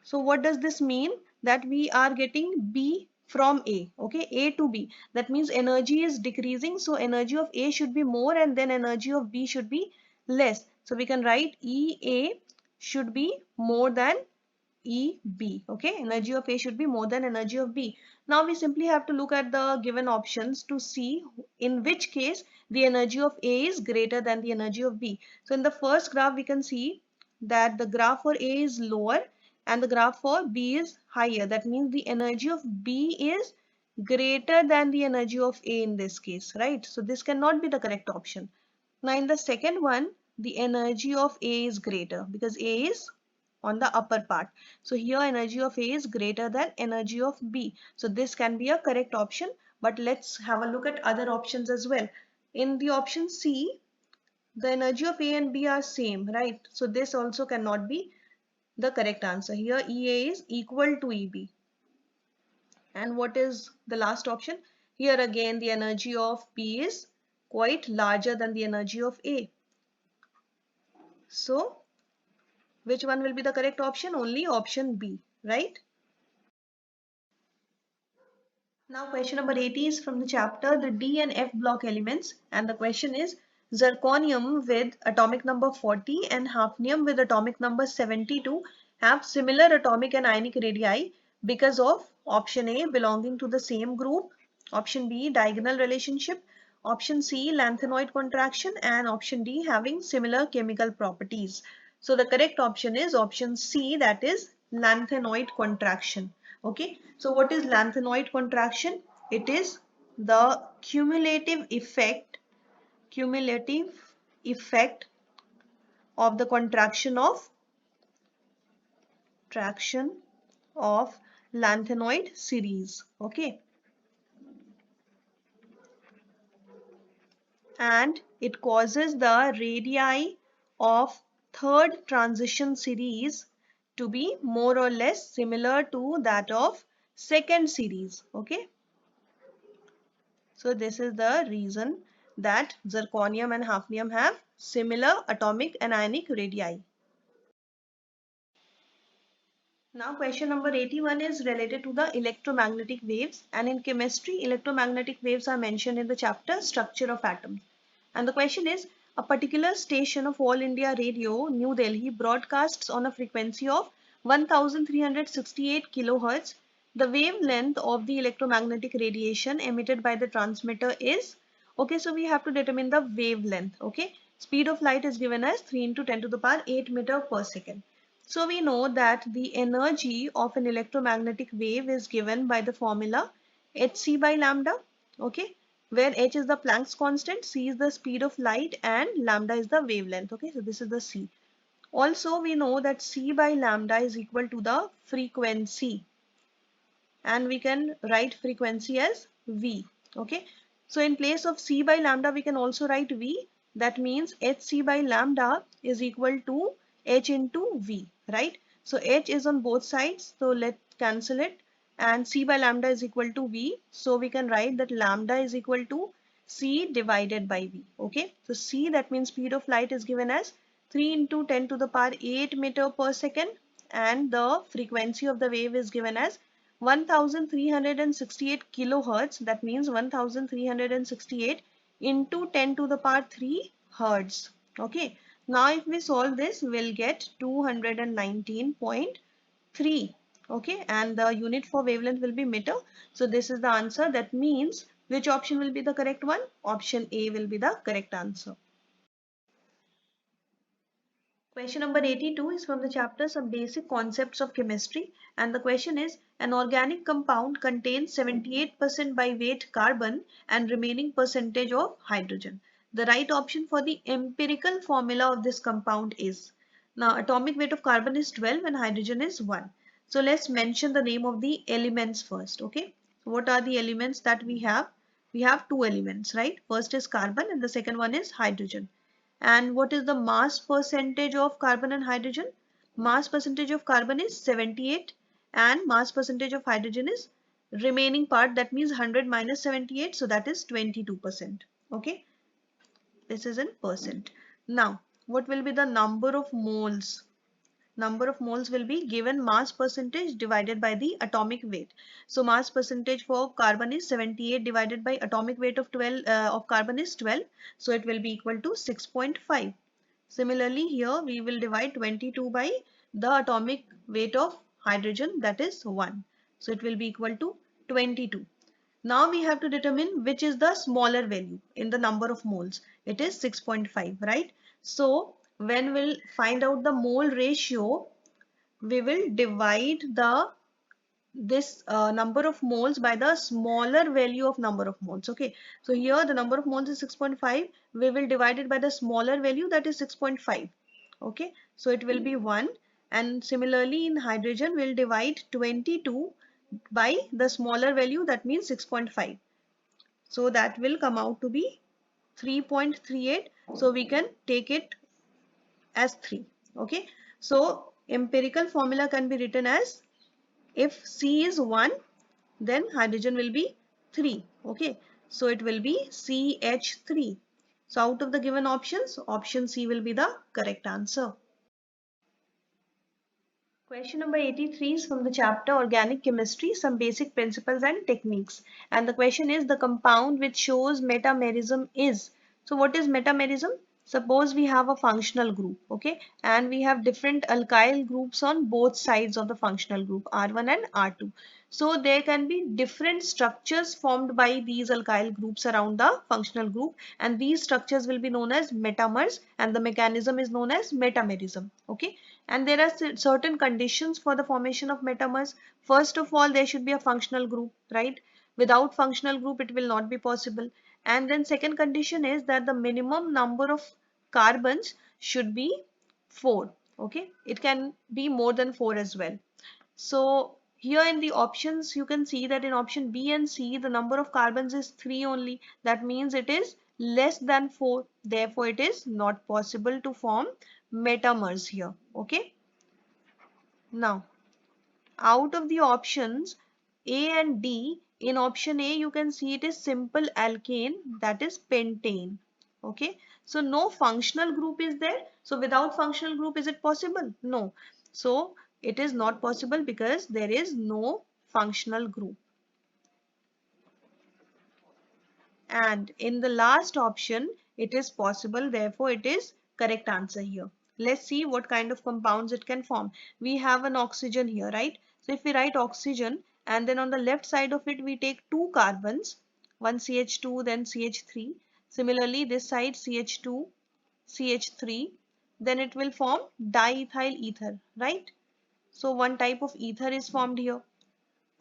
So what does this mean? That we are getting B from A. Okay, A to B. That means energy is decreasing. So energy of A should be more and then energy of B should be less. So we can write EA should be more than EB. Okay, energy of A should be more than energy of B. Now we simply have to look at the given options to see in which case the energy of A is greater than the energy of B. So in the first graph we can see that the graph for A is lower and the graph for B is higher. That means the energy of B is greater than the energy of A in this case, right? So this cannot be the correct option. Now in the second one, the energy of A is greater because A is on the upper part. So here energy of A is greater than energy of B. So this can be a correct option, but let's have a look at other options as well. In the option C, the energy of A and B are same, right? So this also cannot be the correct answer. Here EA is equal to EB. And what is the last option? Here again the energy of B is quite larger than the energy of A. So which one will be the correct option? Only option B, right? Now question number 80 is from the chapter the D and F block elements, and the question is zirconium with atomic number 40 and hafnium with atomic number 72 have similar atomic and ionic radii because of option A belonging to the same group, option B diagonal relationship, option C lanthanoid contraction, and option D having similar chemical properties. So the correct option is option C, that is lanthanoid contraction. Okay, so what is lanthanoid contraction? It is the cumulative effect of the traction of lanthanoid series. Okay, and it causes the radii of third transition series to be more or less similar to that of second series. Okay, so this is the reason that zirconium and hafnium have similar atomic and ionic radii. Now question number 81 is related to the electromagnetic waves, and in chemistry electromagnetic waves are mentioned in the chapter structure of atoms. And the question is, a particular station of All India Radio, New Delhi, broadcasts on a frequency of 1368 kilohertz. The wavelength of the electromagnetic radiation emitted by the transmitter is, okay, so we have to determine the wavelength. Okay, speed of light is given as 3 into 10 to the power 8 meter per second. So we know that the energy of an electromagnetic wave is given by the formula hc by lambda. Okay, where h is the Planck's constant, c is the speed of light, and lambda is the wavelength. Okay, so this is the c. Also we know that c by lambda is equal to the frequency, and we can write frequency as v. Okay, so in place of c by lambda we can also write v. That means hc by lambda is equal to h into v, right? So h is on both sides, so let's cancel it, and c by lambda is equal to v, so we can write that lambda is equal to c divided by v. Okay, so c, that means speed of light, is given as 3 into 10 to the power 8 meter per second, and the frequency of the wave is given as 1368 kilohertz. That means 1368 into 10 to the power 3 hertz. Okay, now if we solve this, we'll get 219.3. Okay, and the unit for wavelength will be meter. So this is the answer. That means which option will be the correct one? Option A will be the correct answer. Question number 82 is from the chapter Some Basic Concepts of Chemistry, and the question is, an organic compound contains 78% by weight carbon and remaining percentage of hydrogen. The right option for the empirical formula of this compound is, now atomic weight of carbon is 12 and hydrogen is 1. So let's mention the name of the elements first. Okay, what are the elements that we have? We have two elements, right? First is carbon and the second one is hydrogen. And what is the mass percentage of carbon and hydrogen? Mass percentage of carbon is 78 and mass percentage of hydrogen is remaining part, that means 100 minus 78, so that is 22%. Okay, this is in percent. Now what will be the number of moles? Number of moles will be given mass percentage divided by the atomic weight. So mass percentage for carbon is 78 divided by atomic weight of 12 of carbon is 12, so it will be equal to 6.5. Similarly here we will divide 22 by the atomic weight of hydrogen, that is 1, so it will be equal to 22. Now we have to determine which is the smaller value in the number of moles. It is 6.5, right? So when we'll find out the mole ratio, we will divide this number of moles by the smaller value of number of moles. Okay, so here the number of moles is 6.5. We will divide it by the smaller value, that is 6.5. Okay, so it will be 1. And similarly in hydrogen we'll divide 22 by the smaller value, that means 6.5. So that will come out to be 3.38. So we can take it as 3. Okay, so empirical formula can be written as, if C is 1, then hydrogen will be 3. Okay, so it will be CH3. So out of the given options, option C will be the correct answer. Question number 83 is from the chapter Organic Chemistry, Some Basic Principles and Techniques. And the question is, the compound which shows metamerism is. So what is metamerism? Suppose we have a functional group, okay, and we have different alkyl groups on both sides of the functional group, R1 and R2. So there can be different structures formed by these alkyl groups around the functional group, and these structures will be known as metamers, and the mechanism is known as metamerism, okay. And there are certain conditions for the formation of metamers. First of all, there should be a functional group, right? Without functional group, it will not be possible. And then second condition is that the minimum number of carbons should be 4. Okay, it can be more than 4 as well. So here in the options you can see that in option B and C the number of carbons is 3 only. That means it is less than 4. Therefore it is not possible to form metamers here. Okay, now out of the options A and D, in option A you can see it is simple alkane, that is pentane. Okay, so no functional group is there. So without functional group, is it possible? No. So it is not possible because there is no functional group. And in the last option it is possible, therefore it is correct answer here. Let's see what kind of compounds it can form. We have an oxygen here, right? So if we write oxygen and then on the left side of it we take two carbons, one CH2 then CH3. Similarly this side CH2 CH3, then it will form diethyl ether, right? So one type of ether is formed here.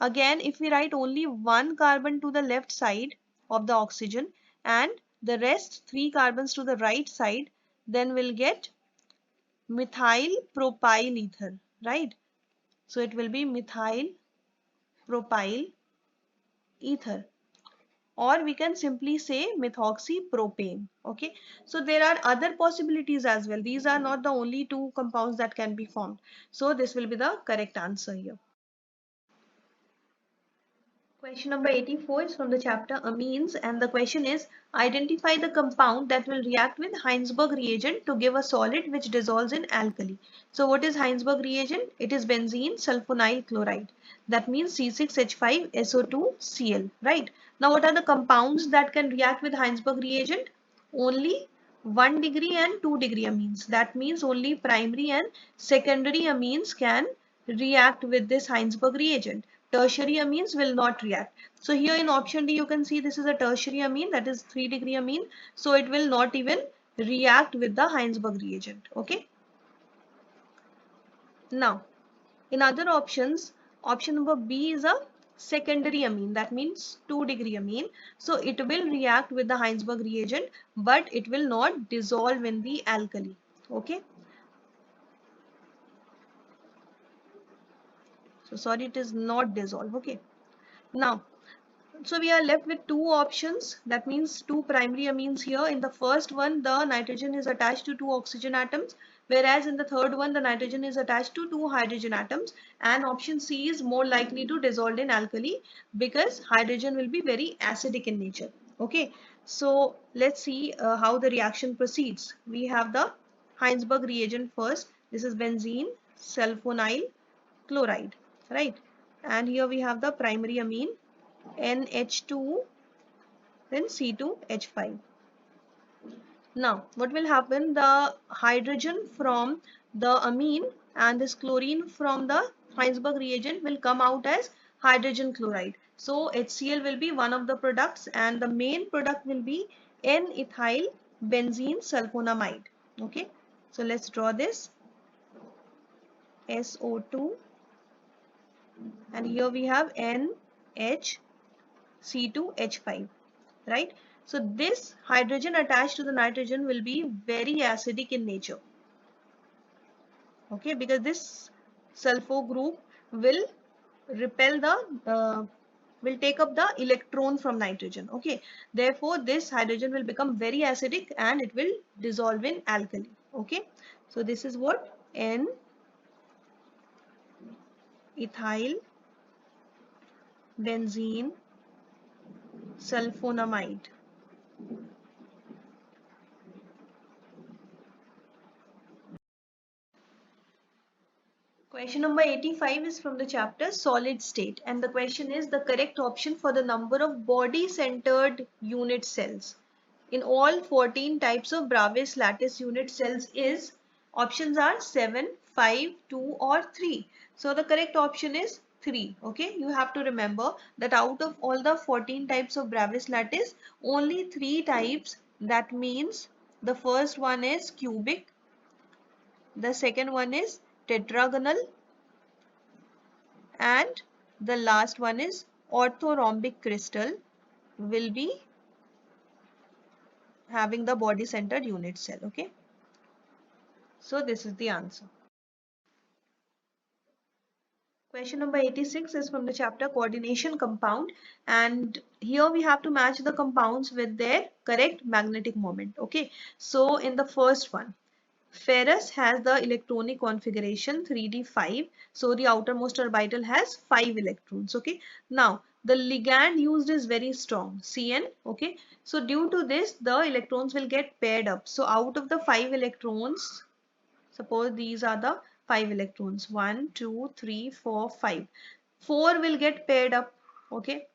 Again, if we write only one carbon to the left side of the oxygen and the rest 3 carbons to the right side, then we'll get methyl propyl ether, right? So it will be methyl propyl ether, or we can simply say methoxypropane. Okay, so there are other possibilities as well. These are not the only two compounds that can be formed. So this will be the correct answer here. Question number 84 is from the chapter amines, and the question is identify the compound that will react with Heinsberg reagent to give a solid which dissolves in alkali. So what is Heinsberg reagent? It is benzene sulfonyl chloride. That means C6H5SO2Cl, right? Now what are the compounds that can react with Heinsberg reagent? Only 1 degree and 2 degree amines. That means only primary and secondary amines can react with this Heinsberg reagent. Tertiary amines will not react. So here in option D you can see this is a tertiary amine, that is 3 degree amine. So it will not even react with the Heinsberg reagent. Okay. Now in other options, option number B is a secondary amine, that means 2 degree amine. So it will react with the Heinsberg reagent but it will not dissolve in the alkali. Okay. So sorry, it is not dissolve. Okay. Now so we are left with two options, that means two primary amines here. In the first one the nitrogen is attached to two oxygen atoms, whereas in the third one the nitrogen is attached to two hydrogen atoms, and option C is more likely to dissolve in alkali because hydrogen will be very acidic in nature. Okay, so let's see how the reaction proceeds. We have the Heinsberg reagent first. This is benzene sulfonyl chloride, right? And here we have the primary amine NH2 then C2H5. Now what will happen, the hydrogen from the amine and this chlorine from the Heinsberg reagent will come out as hydrogen chloride. So HCl will be one of the products and the main product will be N-ethyl benzene sulfonamide. Okay, so let's draw this SO2 and here we have NH C2H5, right? So this hydrogen attached to the nitrogen will be very acidic in nature. Okay, because this sulfur group will repel the will take up the electron from nitrogen. Okay, therefore this hydrogen will become very acidic and it will dissolve in alkali. Okay, so this is what N-ethyl benzene sulfonamide. Question number 85 is from the chapter solid state, and the question is the correct option for the number of body centered unit cells in all 14 types of Bravais lattice unit cells is, options are 7, 5, 2 or 3. So the correct option is 3. Okay, you have to remember that out of all the 14 types of Bravais lattice, only 3 types, that means the first one is cubic, the second one is tetragonal, and the last one is orthorhombic crystal, will be having the body centered unit cell. Okay, so this is the answer. Question number 86 is from the chapter coordination compound, and here we have to match the compounds with their correct magnetic moment. Okay, so in the first one, ferrous has the electronic configuration 3d5, so the outermost orbital has 5 electrons. Okay, now the ligand used is very strong, Cn. Okay, so due to this the electrons will get paired up. So out of the 5 electrons, suppose these are the 5 electrons, 1, 2, 3, 4, 5. 4 will get paired up. Okay,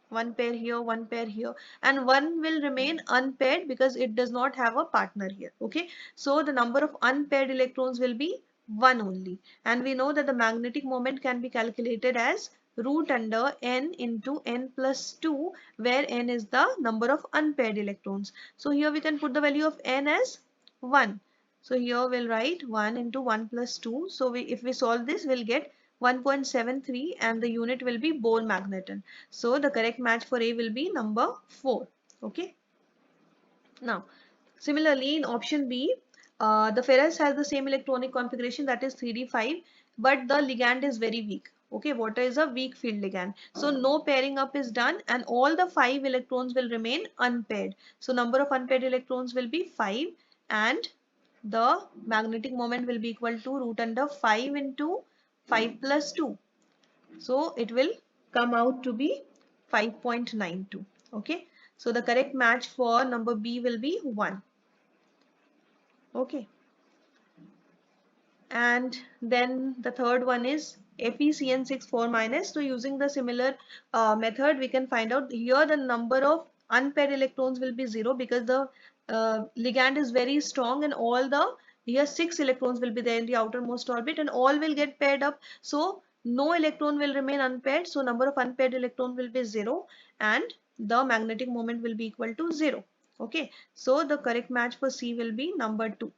one pair here, one pair here, and one will remain unpaired because it does not have a partner here. Okay, so the number of unpaired electrons will be 1 only, and we know that the magnetic moment can be calculated as root under n into n plus 2, where n is the number of unpaired electrons. So here we can put the value of n as 1. So here we'll write 1 into 1 plus 2. So if we solve this, we'll get 1.73, and the unit will be Bohr magneton. So the correct match for A will be number 4. Okay. Now, similarly in option B, the ferrous has the same electronic configuration, that is 3d5, but the ligand is very weak. Okay, water is a weak field ligand. So no pairing up is done, and all the 5 electrons will remain unpaired. So number of unpaired electrons will be 5, and the magnetic moment will be equal to root under 5 into 5 plus 2. So it will come out to be 5.92. Okay. So the correct match for number B will be 1. Okay. And then the third one is FeCN6 4 minus. So using the similar method, we can find out here the number of unpaired electrons will be 0 because the ligand is very strong, and all the here 6 electrons will be there in the outermost orbit, and all will get paired up. So no electron will remain unpaired. So number of unpaired electron will be 0, and the magnetic moment will be equal to 0. Okay. So the correct match for C will be number 2.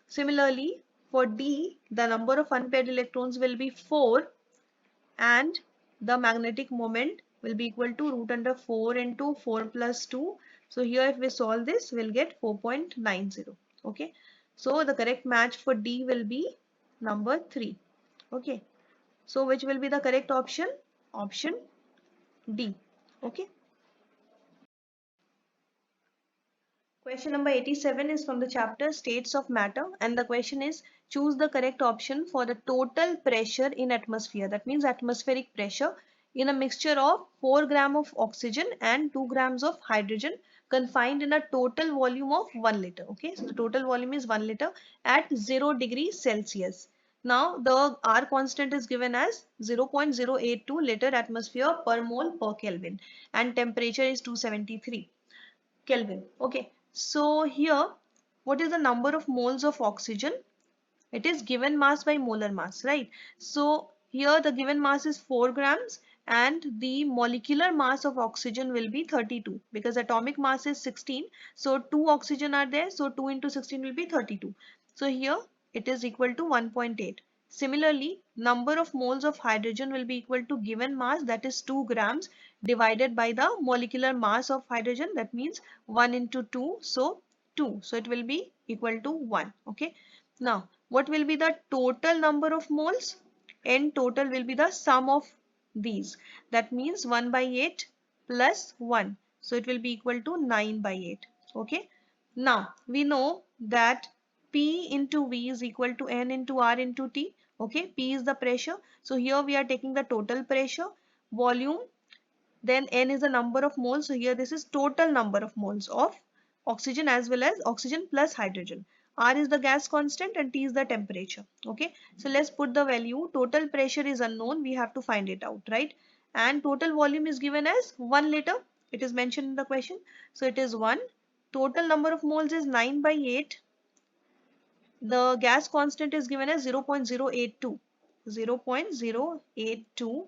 Similarly, for D, the number of unpaired electrons will be 4, and the magnetic moment will be equal to root under 4 into 4 plus 2. So here if we solve this, we'll get 4.90. Okay. So the correct match for D will be number 3. Okay. So which will be the correct option? Option D. Okay. Question number 87 is from the chapter States of Matter, and the question is, choose the correct option for the total pressure in atmosphere. That means atmospheric pressure in a mixture of 4 gram of oxygen and 2 grams of hydrogen confined in a total volume of 1 liter. Okay, so the total volume is 1 liter at 0 degrees Celsius. Now the R constant is given as 0.082 liter atmosphere per mole per Kelvin, and temperature is 273 Kelvin. Okay, so here what is the number of moles of oxygen? It is given mass by molar mass, right? So here the given mass is 4 grams, and the molecular mass of oxygen will be 32 because atomic mass is 16. So 2 oxygen are there, so 2 into 16 will be 32. So here it is equal to 1.8. Similarly, number of moles of hydrogen will be equal to given mass, that is 2 grams, divided by the molecular mass of hydrogen, that means 1 into 2, so 2. So it will be equal to 1. Okay. Now, what will be the total number of moles? N total will be the sum of these. That means 1 by 8 plus 1. So it will be equal to 9 by 8. Okay. Now, we know that P into V is equal to N into R into T. Okay. P is the pressure. So here we are taking the total pressure, volume, then N is the number of moles. So here this is total number of moles of oxygen as well as oxygen plus hydrogen. R is the gas constant and T is the temperature. Okay. So let's put the value. Total pressure is unknown. We have to find it out, right? And total volume is given as 1 liter. it is mentioned in the question. So it is 1. Total number of moles is 9 by 8. The gas constant is given as 0.082. 0.082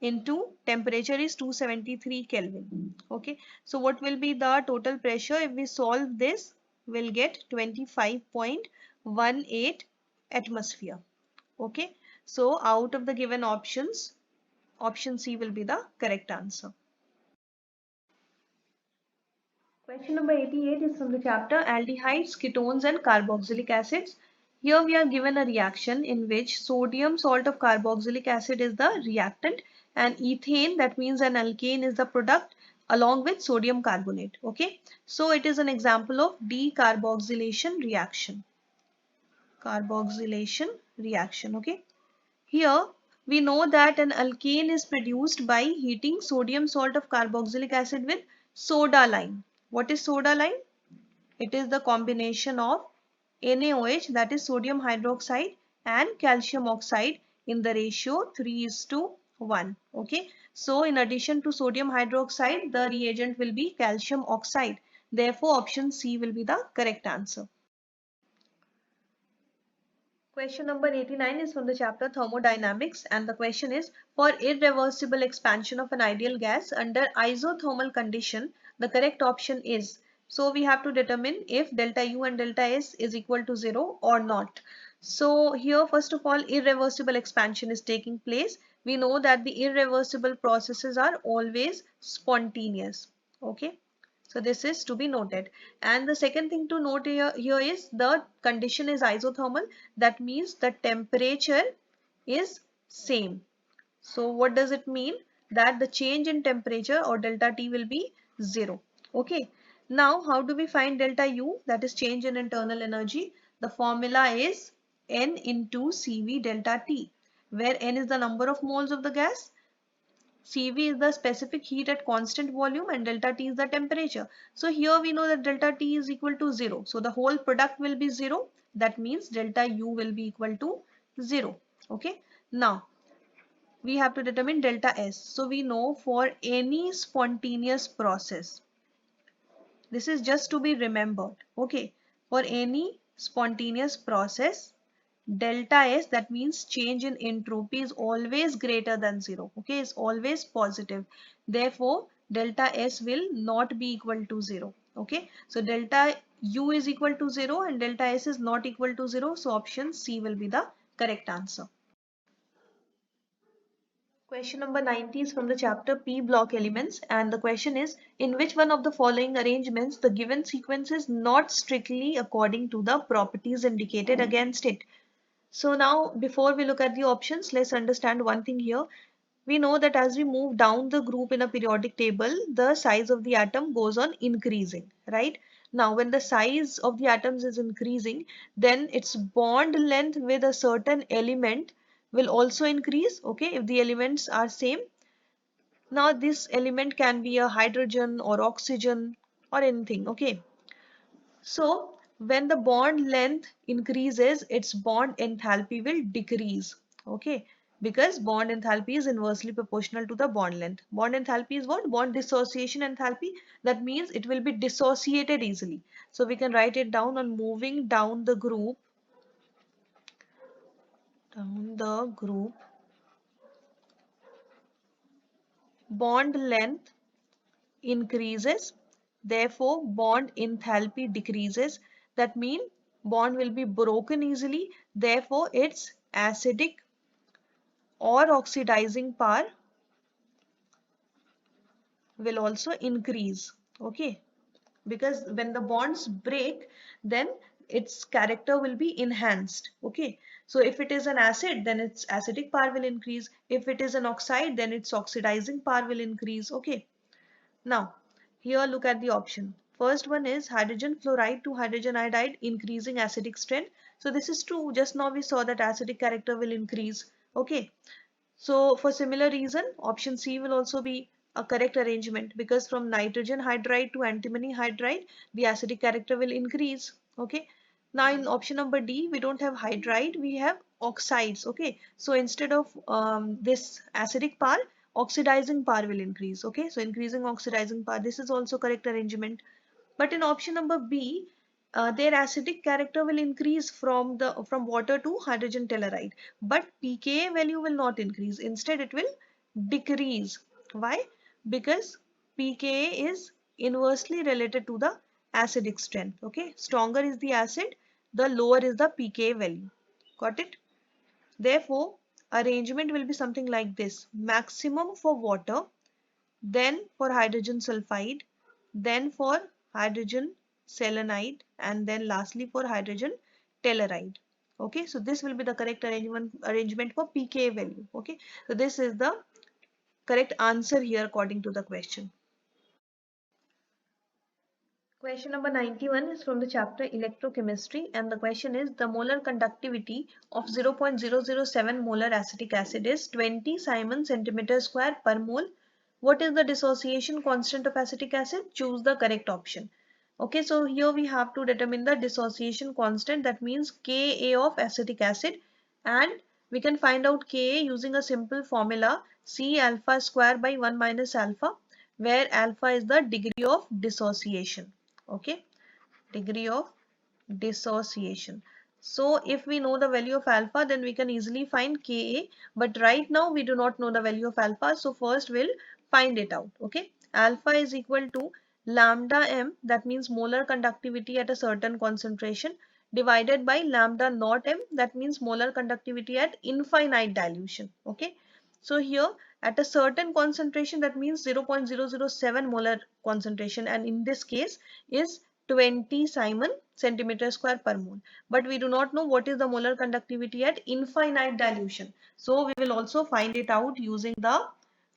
into temperature is 273 Kelvin. Okay. So what will be the total pressure? If we solve this, we'll get 25.18 atmosphere. Okay. So out of the given options, option C will be the correct answer. Question number 88 is from the chapter Aldehydes, Ketones and Carboxylic Acids. Here we are given a reaction in which sodium salt of carboxylic acid is the reactant and ethane, that means an alkane, is the product along with sodium carbonate. Okay, so it is an example of decarboxylation reaction. Carboxylation reaction. Okay, here we know that an alkane is produced by heating sodium salt of carboxylic acid with soda lime. What is soda lime? It is the combination of NaOH, that is sodium hydroxide, and calcium oxide in the ratio 3:1. Okay. So in addition to sodium hydroxide, the reagent will be calcium oxide. Therefore, option C will be the correct answer. Question number 89 is from the chapter Thermodynamics, and the question is, for irreversible expansion of an ideal gas under isothermal condition, the correct option is. So we have to determine if delta U and delta S is equal to 0 or not. So here first of all, irreversible expansion is taking place. We know that the irreversible processes are always spontaneous. Okay. So this is to be noted. And the second thing to note here is the condition is isothermal. That means the temperature is same. So what does it mean? That the change in temperature or delta T will be 0. Okay. Now how do we find delta U? That is change in internal energy. The formula is N into CV delta T, where N is the number of moles of the gas, Cv is the specific heat at constant volume, and delta T is the temperature. So here we know that delta T is equal to 0. So the whole product will be 0. That means delta U will be equal to 0. Okay. Now we have to determine delta S. So we know for any spontaneous process, this is just to be remembered. Okay. For any spontaneous process, delta S, that means change in entropy, is always greater than 0. Okay, it's always positive. Therefore, delta S will not be equal to 0. Okay, so delta U is equal to 0 and delta S is not equal to 0. So option C will be the correct answer. Question number 90 is from the chapter P block elements, and the question is, in which one of the following arrangements the given sequence is not strictly according to the properties indicated against it? So now before we look at the options, let's understand one thing here. We know that as we move down the group in a periodic table, the size of the atom goes on increasing, right? Now when the size of the atoms is increasing, then its bond length with a certain element will also increase, okay, if the elements are same. Now this element can be a hydrogen or oxygen or anything, okay. So when the bond length increases, its bond enthalpy will decrease. Okay, because bond enthalpy is inversely proportional to the bond length. Bond enthalpy is what? Bond dissociation enthalpy. That means it will be dissociated easily. So we can write it down on moving down the group. Bond length increases, therefore bond enthalpy decreases. That means bond will be broken easily, therefore its acidic or oxidizing power will also increase. Okay, because when the bonds break, then its character will be enhanced. Okay, so if it is an acid, then its acidic power will increase. If it is an oxide, then its oxidizing power will increase. Okay, now, here look at the option. First one is hydrogen fluoride to hydrogen iodide increasing acidic strength. So this is true. Just now we saw that acidic character will increase. Okay. So for similar reason, option C will also be a correct arrangement, because from nitrogen hydride to antimony hydride, the acidic character will increase. Okay. Now in option number D, we don't have hydride, we have oxides. Okay. So instead of this acidic power, oxidizing power will increase. Okay, so increasing oxidizing power, this is also correct arrangement. But in option number B, their acidic character will increase from water to hydrogen telluride, but pKa value will not increase. Instead, it will decrease. Why? Because pKa is inversely related to the acidic strength. Okay, stronger is the acid, the lower is the pKa value. Got it? Therefore, arrangement will be something like this: maximum for water, then for hydrogen sulfide, then for hydrogen selenide, and then lastly for hydrogen telluride. Okay, so this will be the correct arrangement for pKa value. Okay, so this is the correct answer here according to the question. Question number 91 is from the chapter Electrochemistry, and the question is: the molar conductivity of 0.007 molar acetic acid is 20 Simon centimeter square per mole. What is the dissociation constant of acetic acid? Choose the correct option. Okay, so here we have to determine the dissociation constant, that means Ka of acetic acid, and we can find out Ka using a simple formula, C alpha square by 1 minus alpha, where alpha is the degree of dissociation. Okay, degree of dissociation. So if we know the value of alpha, then we can easily find Ka, but right now we do not know the value of alpha, so first we'll find it out. Okay, alpha is equal to lambda m, that means molar conductivity at a certain concentration, divided by lambda naught m, that means molar conductivity at infinite dilution. Okay, so here at a certain concentration, that means 0.007 molar concentration, and in this case is 20 Simon centimeter square per mole. But we do not know what is the molar conductivity at infinite dilution. So we will also find it out using the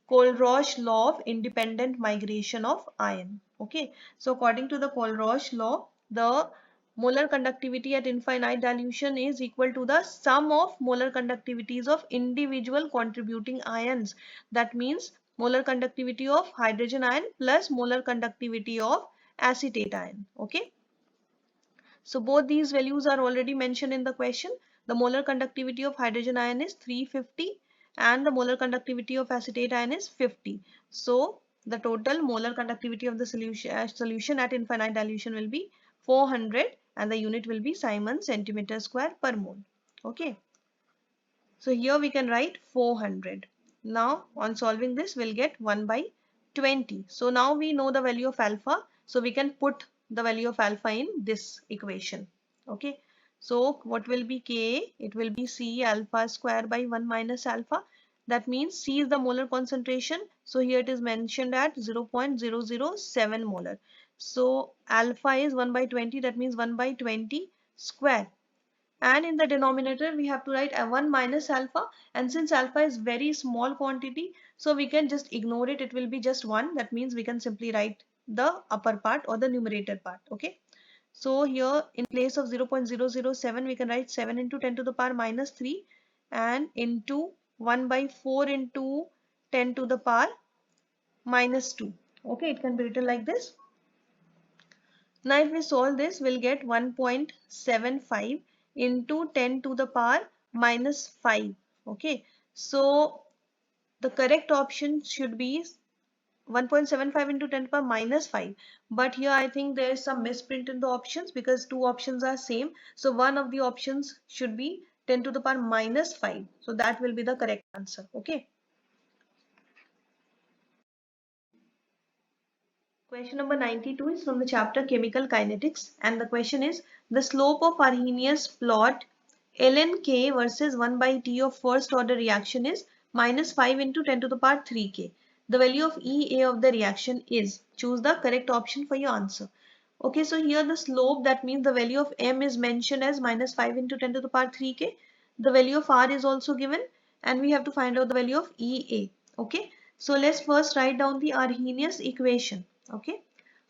Kohlrausch law of independent migration of ion. Okay, so according to the Kohlrausch law, the molar conductivity at infinite dilution is equal to the sum of molar conductivities of individual contributing ions. That means molar conductivity of hydrogen ion plus molar conductivity of acetate ion. Okay, so both these values are already mentioned in the question. The molar conductivity of hydrogen ion is 350 and the molar conductivity of acetate ion is 50. So the total molar conductivity of the solution at infinite dilution will be 400 and the unit will be Simon centimeter square per mole. Okay. So here we can write 400. Now on solving this we'll get 1 by 20. So now we know the value of alpha. So we can put the value of alpha in this equation. Okay. So what will be Ka? It will be C alpha square by 1 minus alpha. That means C is the molar concentration. So here it is mentioned at 0.007 molar. So alpha is 1 by 20. That means 1 by 20 square, and in the denominator we have to write 1 minus alpha, and since alpha is very small quantity, so we can just ignore it, it will be just 1. That means we can simply write the upper part or the numerator part. Okay, so here in place of 0.007 we can write 7 into 10 to the power minus 3 and into 1 by 4 into 10 to the power minus 2. Okay, it can be written like this. Now if we solve this, we'll get 1.75 into 10 to the power minus 5. Okay, so the correct option should be 1.75 into 10 to the power minus 5. But here I think there is some misprint in the options because two options are same. So one of the options should be 10 to the power minus 5. So that will be the correct answer. Okay. Question number 92 is from the chapter Chemical Kinetics, and the question is: the slope of Arrhenius plot ln K versus 1 by T of first order reaction is minus 5 into 10 to the power 3K. The value of EA of the reaction is. Choose the correct option for your answer. Okay, so here the slope, that means the value of M is mentioned as minus 5 into 10 to the power 3K. The value of R is also given and we have to find out the value of EA. Okay, so let's first write down the Arrhenius equation. Okay,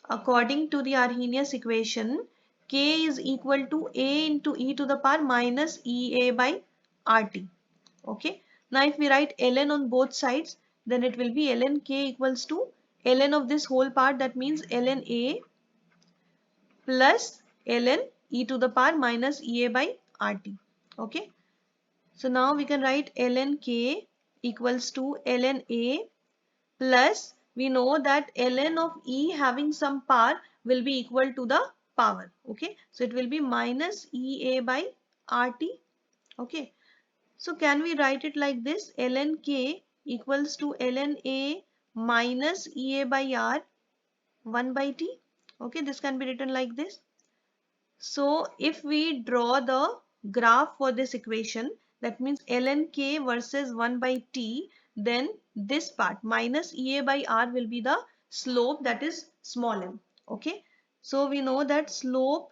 according to the Arrhenius equation, K is equal to A into e to the power minus EA by RT. Okay, now if we write ln on both sides, then it will be ln K equals to ln of this whole part, that means ln A plus ln e to the power minus EA by RT. Okay, so now we can write ln K equals to ln A plus we know that ln of E having some power will be equal to the power. Okay, so it will be minus EA by RT. Okay, so can we write it like this? Ln K equals to ln A minus EA by R 1 by T. Okay, this can be written like this. So if we draw the graph for this equation, that means ln K versus 1 by T, then this part minus EA by R will be the slope, that is small m. Okay, so we know that slope,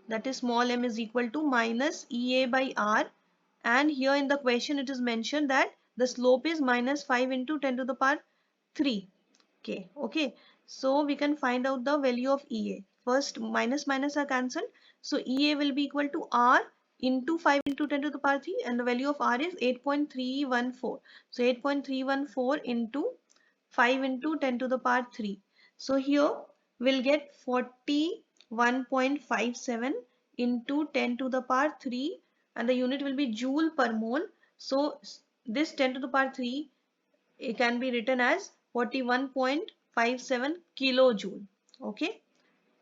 that is small m, is equal to minus EA by R, and here in the question it is mentioned that the slope is minus 5 into 10 to the power 3 K. Okay, so we can find out the value of EA. First minus minus are cancelled, so EA will be equal to R into 5 into 10 to the power 3, and the value of R is 8.314. So 8.314 into 5 into 10 to the power 3. So here we'll get 41.57 into 10 to the power 3, and the unit will be joule per mole. So this 10 to the power 3, it can be written as 41.57 kilojoule, okay,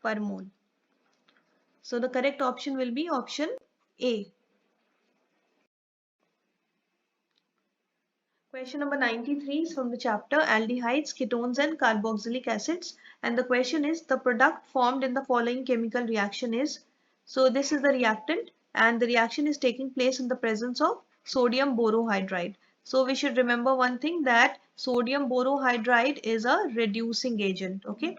per mole. So the correct option will be option A. Question number 93 is from the chapter Aldehydes, Ketones and Carboxylic Acids, and the question is the product formed in the following chemical reaction is. So this is the reactant, and the reaction is taking place in the presence of sodium borohydride. So we should remember one thing, that sodium borohydride is a reducing agent. Okay,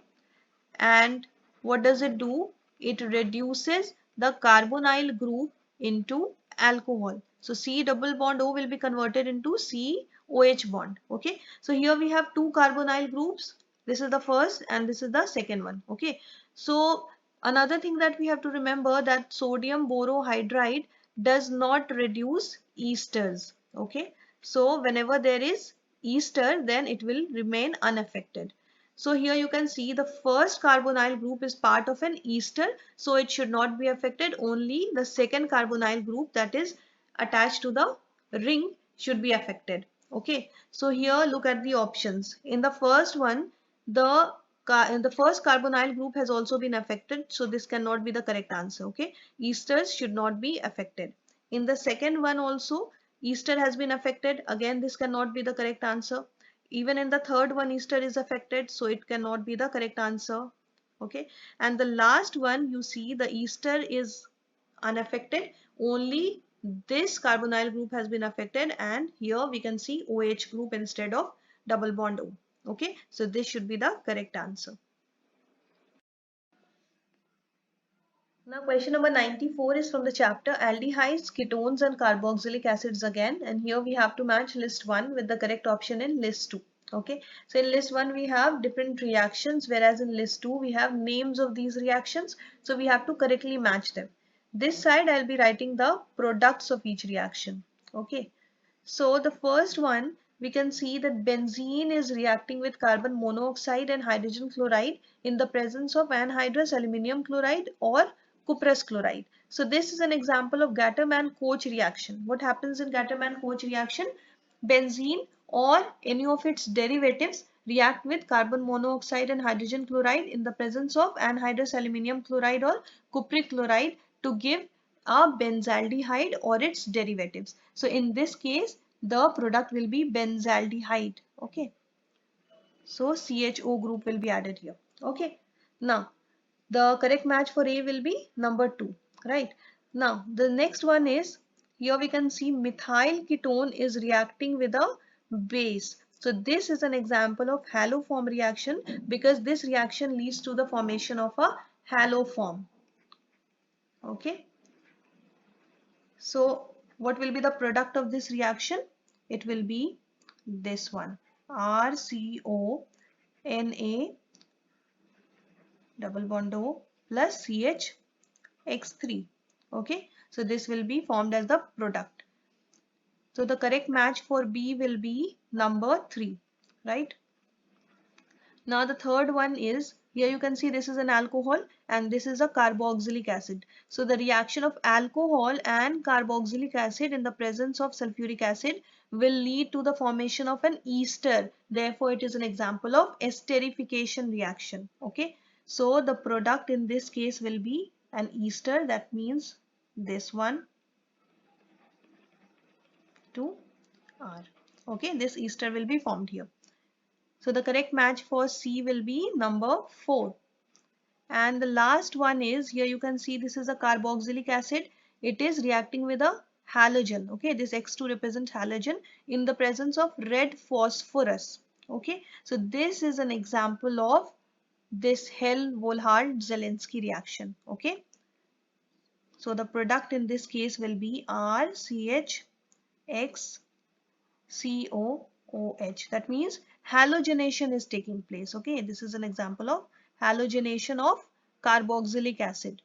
and what does it do? It reduces the carbonyl group into alcohol. So C double bond O will be converted into COH bond. Okay, so here we have two carbonyl groups. This is the first and this is the second one. Okay, so another thing that we have to remember, that sodium borohydride does not reduce esters. Okay, so whenever there is ester, then it will remain unaffected. So here you can see the first carbonyl group is part of an ester, so it should not be affected. Only the second carbonyl group, that is attached to the ring, should be affected. Okay, so here look at the options. In the first one, the first carbonyl group has also been affected, so this cannot be the correct answer. Okay, esters should not be affected. In the second one also, ester has been affected. Again, this cannot be the correct answer. Even in the third one, ester is affected, so it cannot be the correct answer. Okay, and the last one, you see the ester is unaffected, only this carbonyl group has been affected, and here we can see OH group instead of double bond O. Okay, so this should be the correct answer. Now question number 94 is from the chapter Aldehydes, Ketones and Carboxylic Acids again, and here we have to match list 1 with the correct option in list 2. Okay, so in list 1 we have different reactions, whereas in list 2 we have names of these reactions, so we have to correctly match them. This side I'll be writing the products of each reaction. Okay, so the first one, we can see that benzene is reacting with carbon monoxide and hydrogen chloride in the presence of anhydrous aluminium chloride or cuprous chloride. So this is an example of Gattam and Koch reaction. What happens in Gattam and Koch reaction? Benzene or any of its derivatives react with carbon monoxide and hydrogen chloride in the presence of anhydrous aluminium chloride or cupric chloride to give a benzaldehyde or its derivatives. So in this case, the product will be benzaldehyde. Okay, so CHO group will be added here. Okay, now the correct match for A will be number 2, right? Now the next one is, here we can see methyl ketone is reacting with a base. So this is an example of haloform reaction, because this reaction leads to the formation of a haloform. Okay, so what will be the product of this reaction? It will be this one, RCONA double bond O plus CHX3. Okay, so this will be formed as the product. So the correct match for B will be number 3, right? Now the third one is Here you can see this is an alcohol and this is a carboxylic acid. So the reaction of alcohol and carboxylic acid in the presence of sulfuric acid will lead to the formation of an ester. Therefore, it is an example of esterification reaction. Okay. So the product in this case will be an ester. That means this one to R. Okay. This ester will be formed here. So the correct match for C will be number 4. And the last one is, here you can see this is a carboxylic acid. It is reacting with a halogen. Okay, this X2 represents halogen in the presence of red phosphorus. Okay, so this is an example of this Hell-Volhard-Zelinsky reaction. Okay, so the product in this case will be RCHX COOH. That means halogenation is taking place. Okay, this is an example of halogenation of carboxylic acid.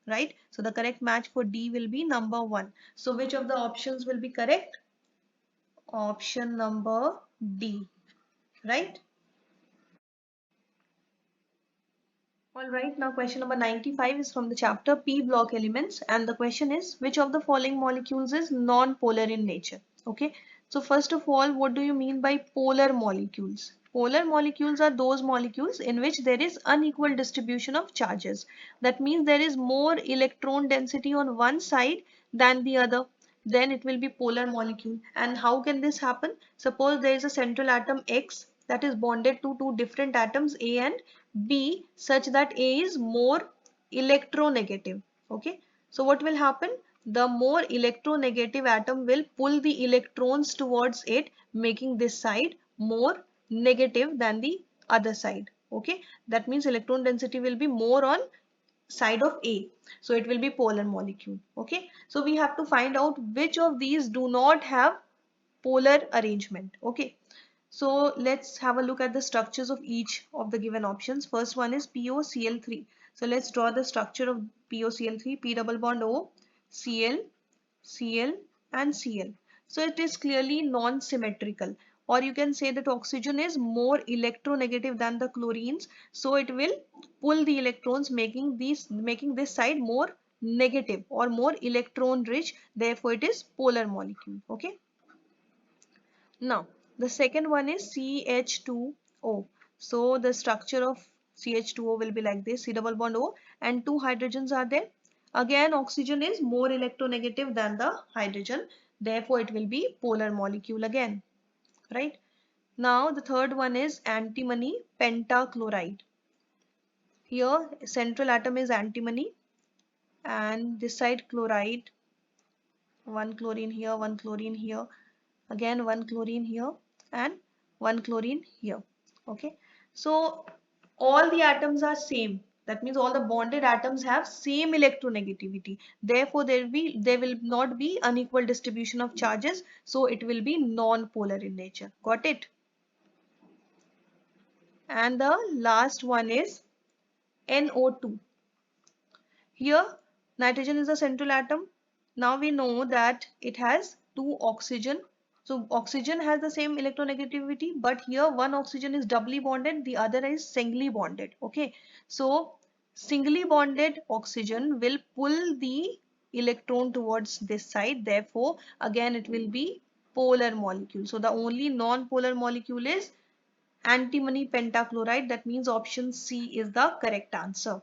Right? So the correct match for D will be number 1. So which of the options will be correct? Option number D. Right? Alright, now question number 95 is from the chapter P block elements, and the question is, which of the following molecules is non-polar in nature? Okay, so first of all, what do you mean by polar molecules? Polar molecules are those molecules in which there is unequal distribution of charges. That means there is more electron density on one side than the other. Then it will be polar molecule. And how can this happen? Suppose there is a central atom X that is bonded to two different atoms A and B such that A is more electronegative. Okay. So what will happen? The more electronegative atom will pull the electrons towards it, making this side more negative than the other side. Okay. That means electron density will be more on side of A. So it will be polar molecule. Okay. So we have to find out which of these do not have polar arrangement. Okay. So let's have a look at the structures of each of the given options. First one is POCl3. So let's draw the structure of POCl3, P double bond O, Cl, Cl and Cl. So it is clearly non-symmetrical, or you can say that oxygen is more electronegative than the chlorines. So it will pull the electrons, making this side more negative or more electron rich. Therefore it is polar molecule. Okay. Now, the second one is CH2O. So, the structure of CH2O will be like this, C double bond O, and two hydrogens are there. Again, oxygen is more electronegative than the hydrogen. Therefore, it will be polar molecule again, right? Now, the third one is antimony pentachloride. Here, central atom is antimony, and this side chloride, one chlorine here, again one chlorine here and one chlorine here. Okay, so all the atoms are same. That means all the bonded atoms have same electronegativity. Therefore there will not be unequal distribution of charges, so it will be non-polar in nature. Got it? And the last one is NO2. Here, nitrogen is a central atom. Now we know that it has two oxygen. So oxygen has the same electronegativity, but here one oxygen is doubly bonded, the other is singly bonded. Okay. So singly bonded oxygen will pull the electron towards this side. Therefore, again it will be polar molecule. So the only non-polar molecule is antimony pentachloride. That means option C is the correct answer.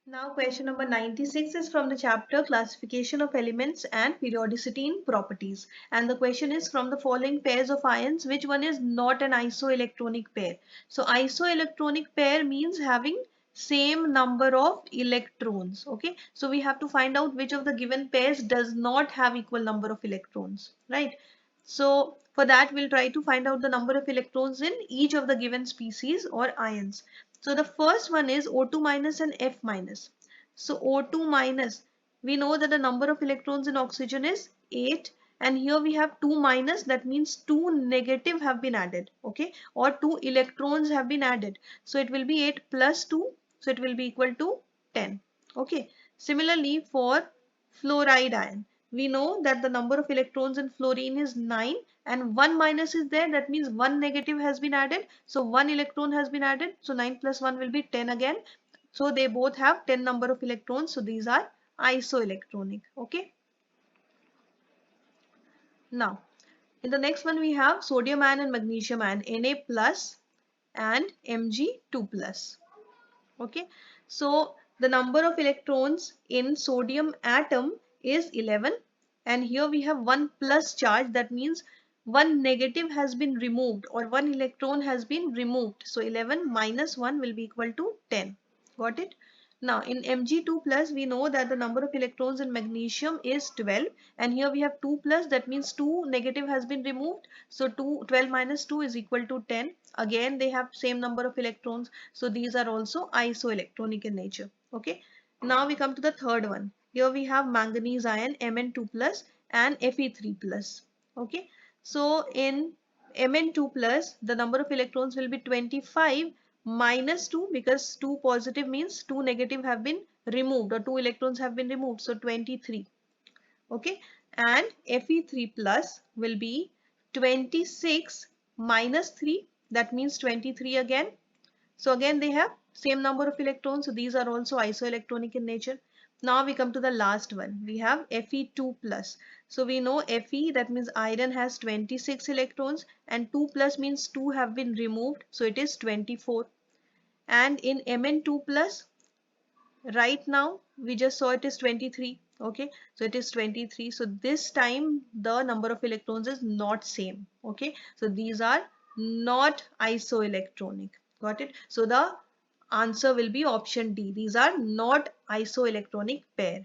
Now question number 96 is from the chapter Classification of Elements and Periodicity in Properties, and the question is, from the following pairs of ions, which one is not an isoelectronic pair? So isoelectronic pair means having same number of electrons. Okay, so we have to find out which of the given pairs does not have equal number of electrons, right? So for that we'll try to find out the number of electrons in each of the given species or ions. So the first one is O2 minus and F minus. So O2 minus, we know that the number of electrons in oxygen is 8, and here we have 2 minus, that means 2 negative have been added, okay, or 2 electrons have been added. So it will be 8 plus 2, so it will be equal to 10. Okay. Similarly for fluoride ion, we know that the number of electrons in fluorine is 9 and 1 minus is there. That means 1 negative has been added. So 1 electron has been added. So 9 plus 1 will be 10 again. So they both have 10 number of electrons. So these are isoelectronic. Okay. Now, in the next one we have sodium ion and magnesium ion, Na plus and Mg2 plus. Okay, so the number of electrons in sodium atom is 11 and here we have 1 plus charge. That means 1 negative has been removed or 1 electron has been removed. So 11 minus 1 will be equal to 10. Got it? Now in Mg2 plus we know that the number of electrons in magnesium is 12 and here we have 2 plus, that means 2 negative has been removed. So 12 minus 2 is equal to 10. Again they have same number of electrons. So these are also isoelectronic in nature. Okay. Now we come to the third one. Here we have manganese ion Mn2 plus and Fe3 plus. Okay. So in Mn2 plus the number of electrons will be 25 minus 2 because 2 positive means 2 negative have been removed or 2 electrons have been removed. So 23. Okay. And Fe3 plus will be 26 minus 3, that means 23 again. So again they have same number of electrons. So these are also isoelectronic in nature. Now we come to the last one. We have Fe2 plus. So we know Fe, that means iron, has 26 electrons and 2 plus means 2 have been removed. So it is 24. And in Mn2 plus, right now we just saw it is 23. Okay, so it is 23. So this time the number of electrons is not same. Okay, so these are not isoelectronic. Got it? So the answer will be option D. These are not isoelectronic pair.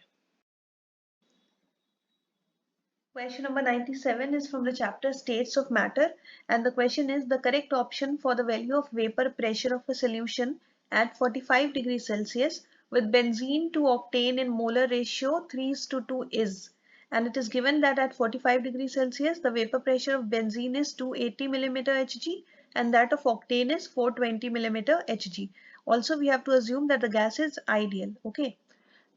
Question number 97 is from the chapter States of Matter, and the question is the correct option for the value of vapor pressure of a solution at 45 degrees Celsius with benzene to octane in molar ratio 3:2 is, and it is given that at 45 degrees Celsius the vapor pressure of benzene is 280 millimeter Hg and that of octane is 420 millimeter Hg. Also we have to assume that the gas is ideal. Okay.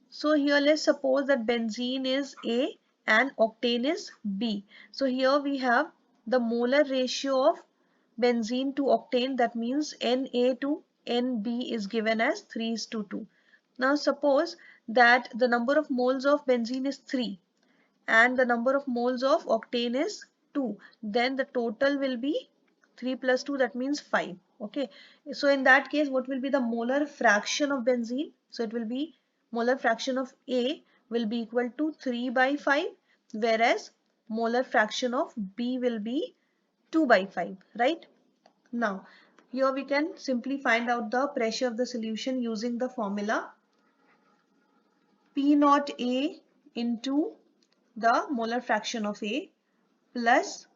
So here let's suppose that benzene is A and octane is B. So here we have the molar ratio of benzene to octane, that means Na to Nb is given as 3:2. Now suppose that the number of moles of benzene is 3 and the number of moles of octane is 2, then the total will be 3 plus 2, that means 5. Okay, so in that case what will be the molar fraction of benzene? So it will be molar fraction of A will be equal to 3 by 5, whereas molar fraction of B will be 2 by 5, right? Now here we can simply find out the pressure of the solution using the formula P naught A into the molar fraction of A plus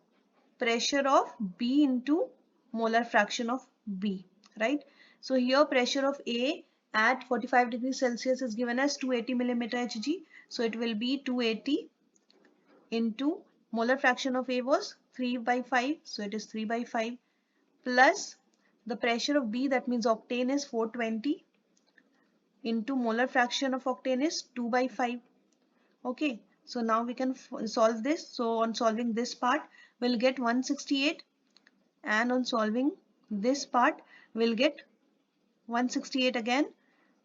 pressure of B into molar fraction of B, right? So here pressure of A at 45 degrees Celsius is given as 280 millimeter Hg. So it will be 280 into molar fraction of A was 3 by 5. So it is 3 by 5 plus the pressure of B, that means octane, is 420 into molar fraction of octane is 2 by 5. Okay, so now we can solve this. So on solving this part, we'll get 168 and on solving this part, we'll get 168 again.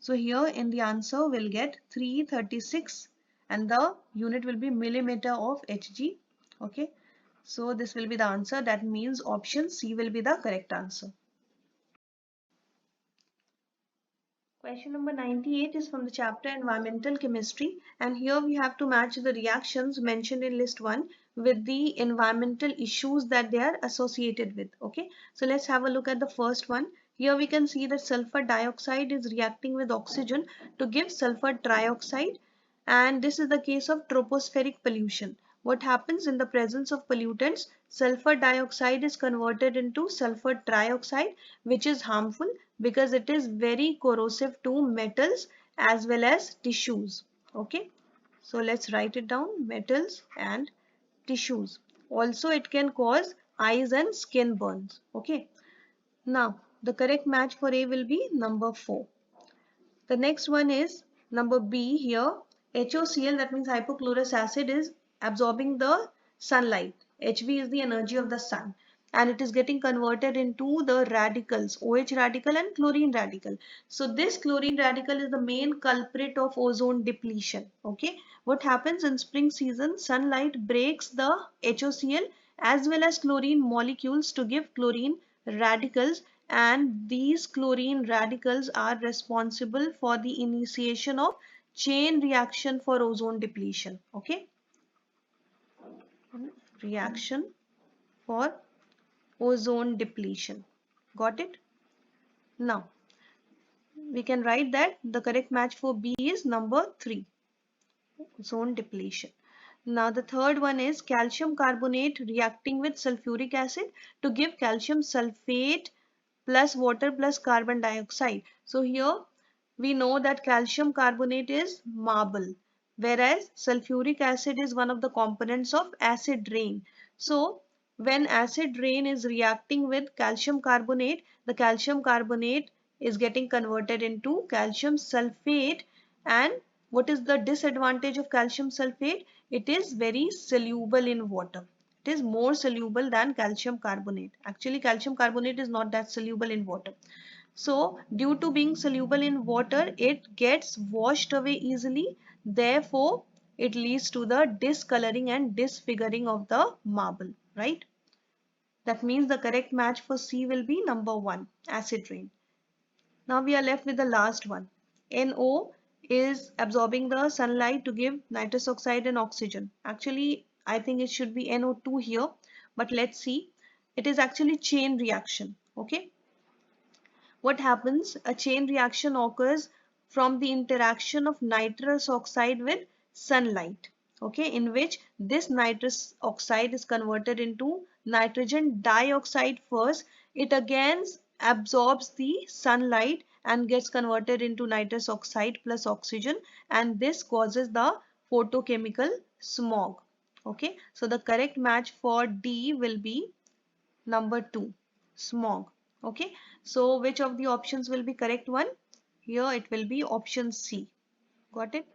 So here in the answer, we'll get 336 and the unit will be millimeter of Hg. Okay, so this will be the answer. That means option C will be the correct answer. Question number 98 is from the chapter Environmental Chemistry, and here we have to match the reactions mentioned in list 1 with the environmental issues that they are associated with. Okay, so let's have a look at the first one. Here we can see that sulfur dioxide is reacting with oxygen to give sulfur trioxide, and this is the case of tropospheric pollution. What happens in the presence of pollutants? Sulfur dioxide is converted into sulfur trioxide, which is harmful because it is very corrosive to metals as well as tissues. Okay, so let's write it down: metals and tissues. Also it can cause eyes and skin burns. Okay, now the correct match for A will be number 4. The next one is number B. Here HOCl, that means hypochlorous acid, is absorbing the sunlight. HV is the energy of the sun, and it is getting converted into the radicals, OH radical and chlorine radical. So this chlorine radical is the main culprit of ozone depletion. Okay, what happens in spring season? Sunlight breaks the HOCl as well as chlorine molecules to give chlorine radicals, and these chlorine radicals are responsible for the initiation of chain reaction for ozone depletion. Okay, reaction for ozone depletion. Got it? Now we can write that the correct match for B is number 3, ozone depletion. Now the third one is calcium carbonate reacting with sulfuric acid to give calcium sulfate plus water plus carbon dioxide. So here we know that calcium carbonate is marble, whereas sulfuric acid is one of the components of acid rain. So when acid rain is reacting with calcium carbonate, the calcium carbonate is getting converted into calcium sulfate. And what is the disadvantage of calcium sulfate? It is very soluble in water. It is more soluble than calcium carbonate. Actually, calcium carbonate is not that soluble in water. So, due to being soluble in water, it gets washed away easily. Therefore, it leads to the discoloring and disfiguring of the marble, right? That means the correct match for C will be number 1, acid rain. Now we are left with the last one. NO is absorbing the sunlight to give nitrous oxide and oxygen. Actually, I think it should be NO2 here, but let's see. It is actually chain reaction. Okay. What happens? A chain reaction occurs from the interaction of nitrous oxide with sunlight. Okay, in which this nitrous oxide is converted into nitrogen dioxide first. It again absorbs the sunlight and gets converted into nitrous oxide plus oxygen, and this causes the photochemical smog. Okay, so the correct match for D will be number 2, smog. Okay, so which of the options will be correct one? Here it will be option C. Got it?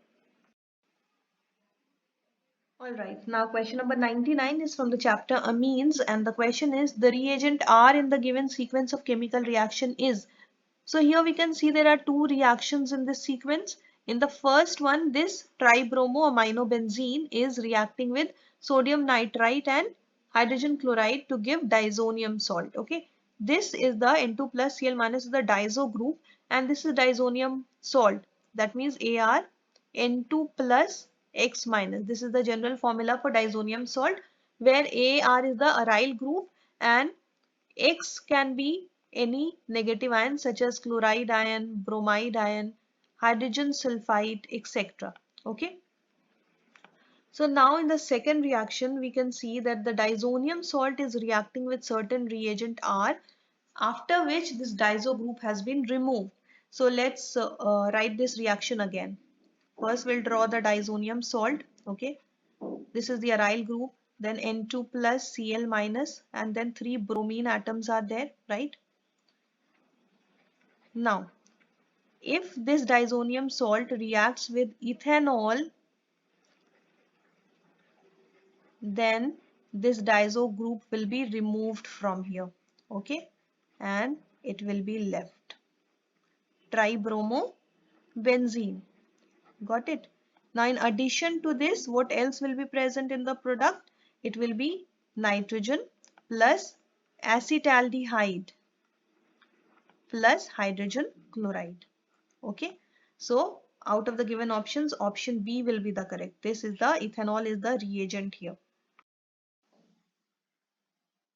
Alright, now question number 99 is from the chapter amines, and the question is the reagent R in the given sequence of chemical reaction is. So here we can see there are two reactions in this sequence. In the first one, this tribromomino is reacting with sodium nitrite and hydrogen chloride to give disonium salt. Okay, this is the N2 plus Cl minus, the diazo group, and this is disonium salt. That means Ar N2 plus X minus. This is the general formula for disonium salt, where Ar is the aryl group and X can be any negative ion such as chloride ion, bromide ion, hydrogen sulfide, etc. Okay. So now in the second reaction, we can see that the disonium salt is reacting with certain reagent R, after which this diazo group has been removed. So let's write this reaction again. First we'll draw the disonium salt. Okay. This is the aryl group, then N2 plus Cl minus, and then 3 bromine atoms are there, right? Now, if this disonium salt reacts with ethanol, then this diazo group will be removed from here. Okay, and it will be left tribromobenzene. Got it? Now, in addition to this, what else will be present in the product? It will be nitrogen plus acetaldehyde plus hydrogen chloride. Okay, so out of the given options, option B will be the correct. This is the ethanol is the reagent here.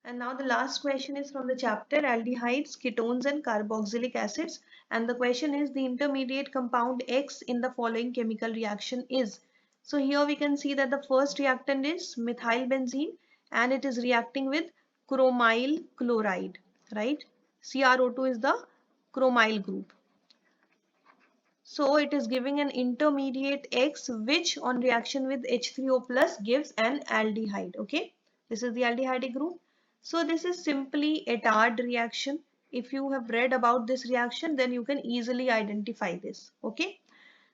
And now the last question is from the chapter aldehydes, ketones and carboxylic acids. And the question is the intermediate compound X in the following chemical reaction is. So here we can see that the first reactant is methylbenzene, and it is reacting with chromyl chloride, right? CrO2 is the chromyl group. So it is giving an intermediate X, which on reaction with H3O plus gives an aldehyde. Okay, this is the aldehyde group. So this is simply a Tard reaction. If you have read about this reaction, then you can easily identify this. Okay,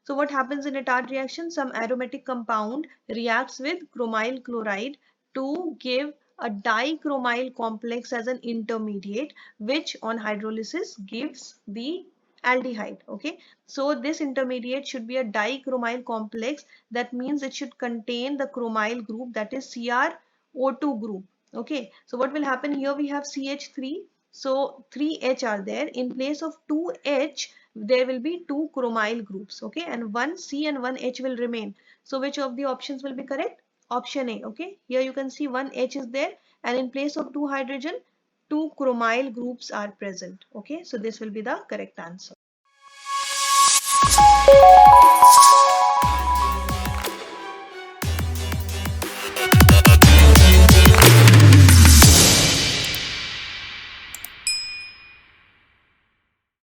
So what happens in a tart reaction? Some aromatic compound reacts with chromyl chloride to give a dichromyl complex as an intermediate, which on hydrolysis gives the aldehyde. Okay, so this intermediate should be a dichromyl complex. That means it should contain the chromyl group, that is CrO2 group. Okay, so what will happen here? We have CH3, so 3H are there. In place of 2H, there will be two chromyl groups. Okay, and one C and one H will remain. So which of the options will be correct? Option A. Okay, here you can see one H is there, and in place of two hydrogen, two chromyl groups are present. Okay, so this will be the correct answer.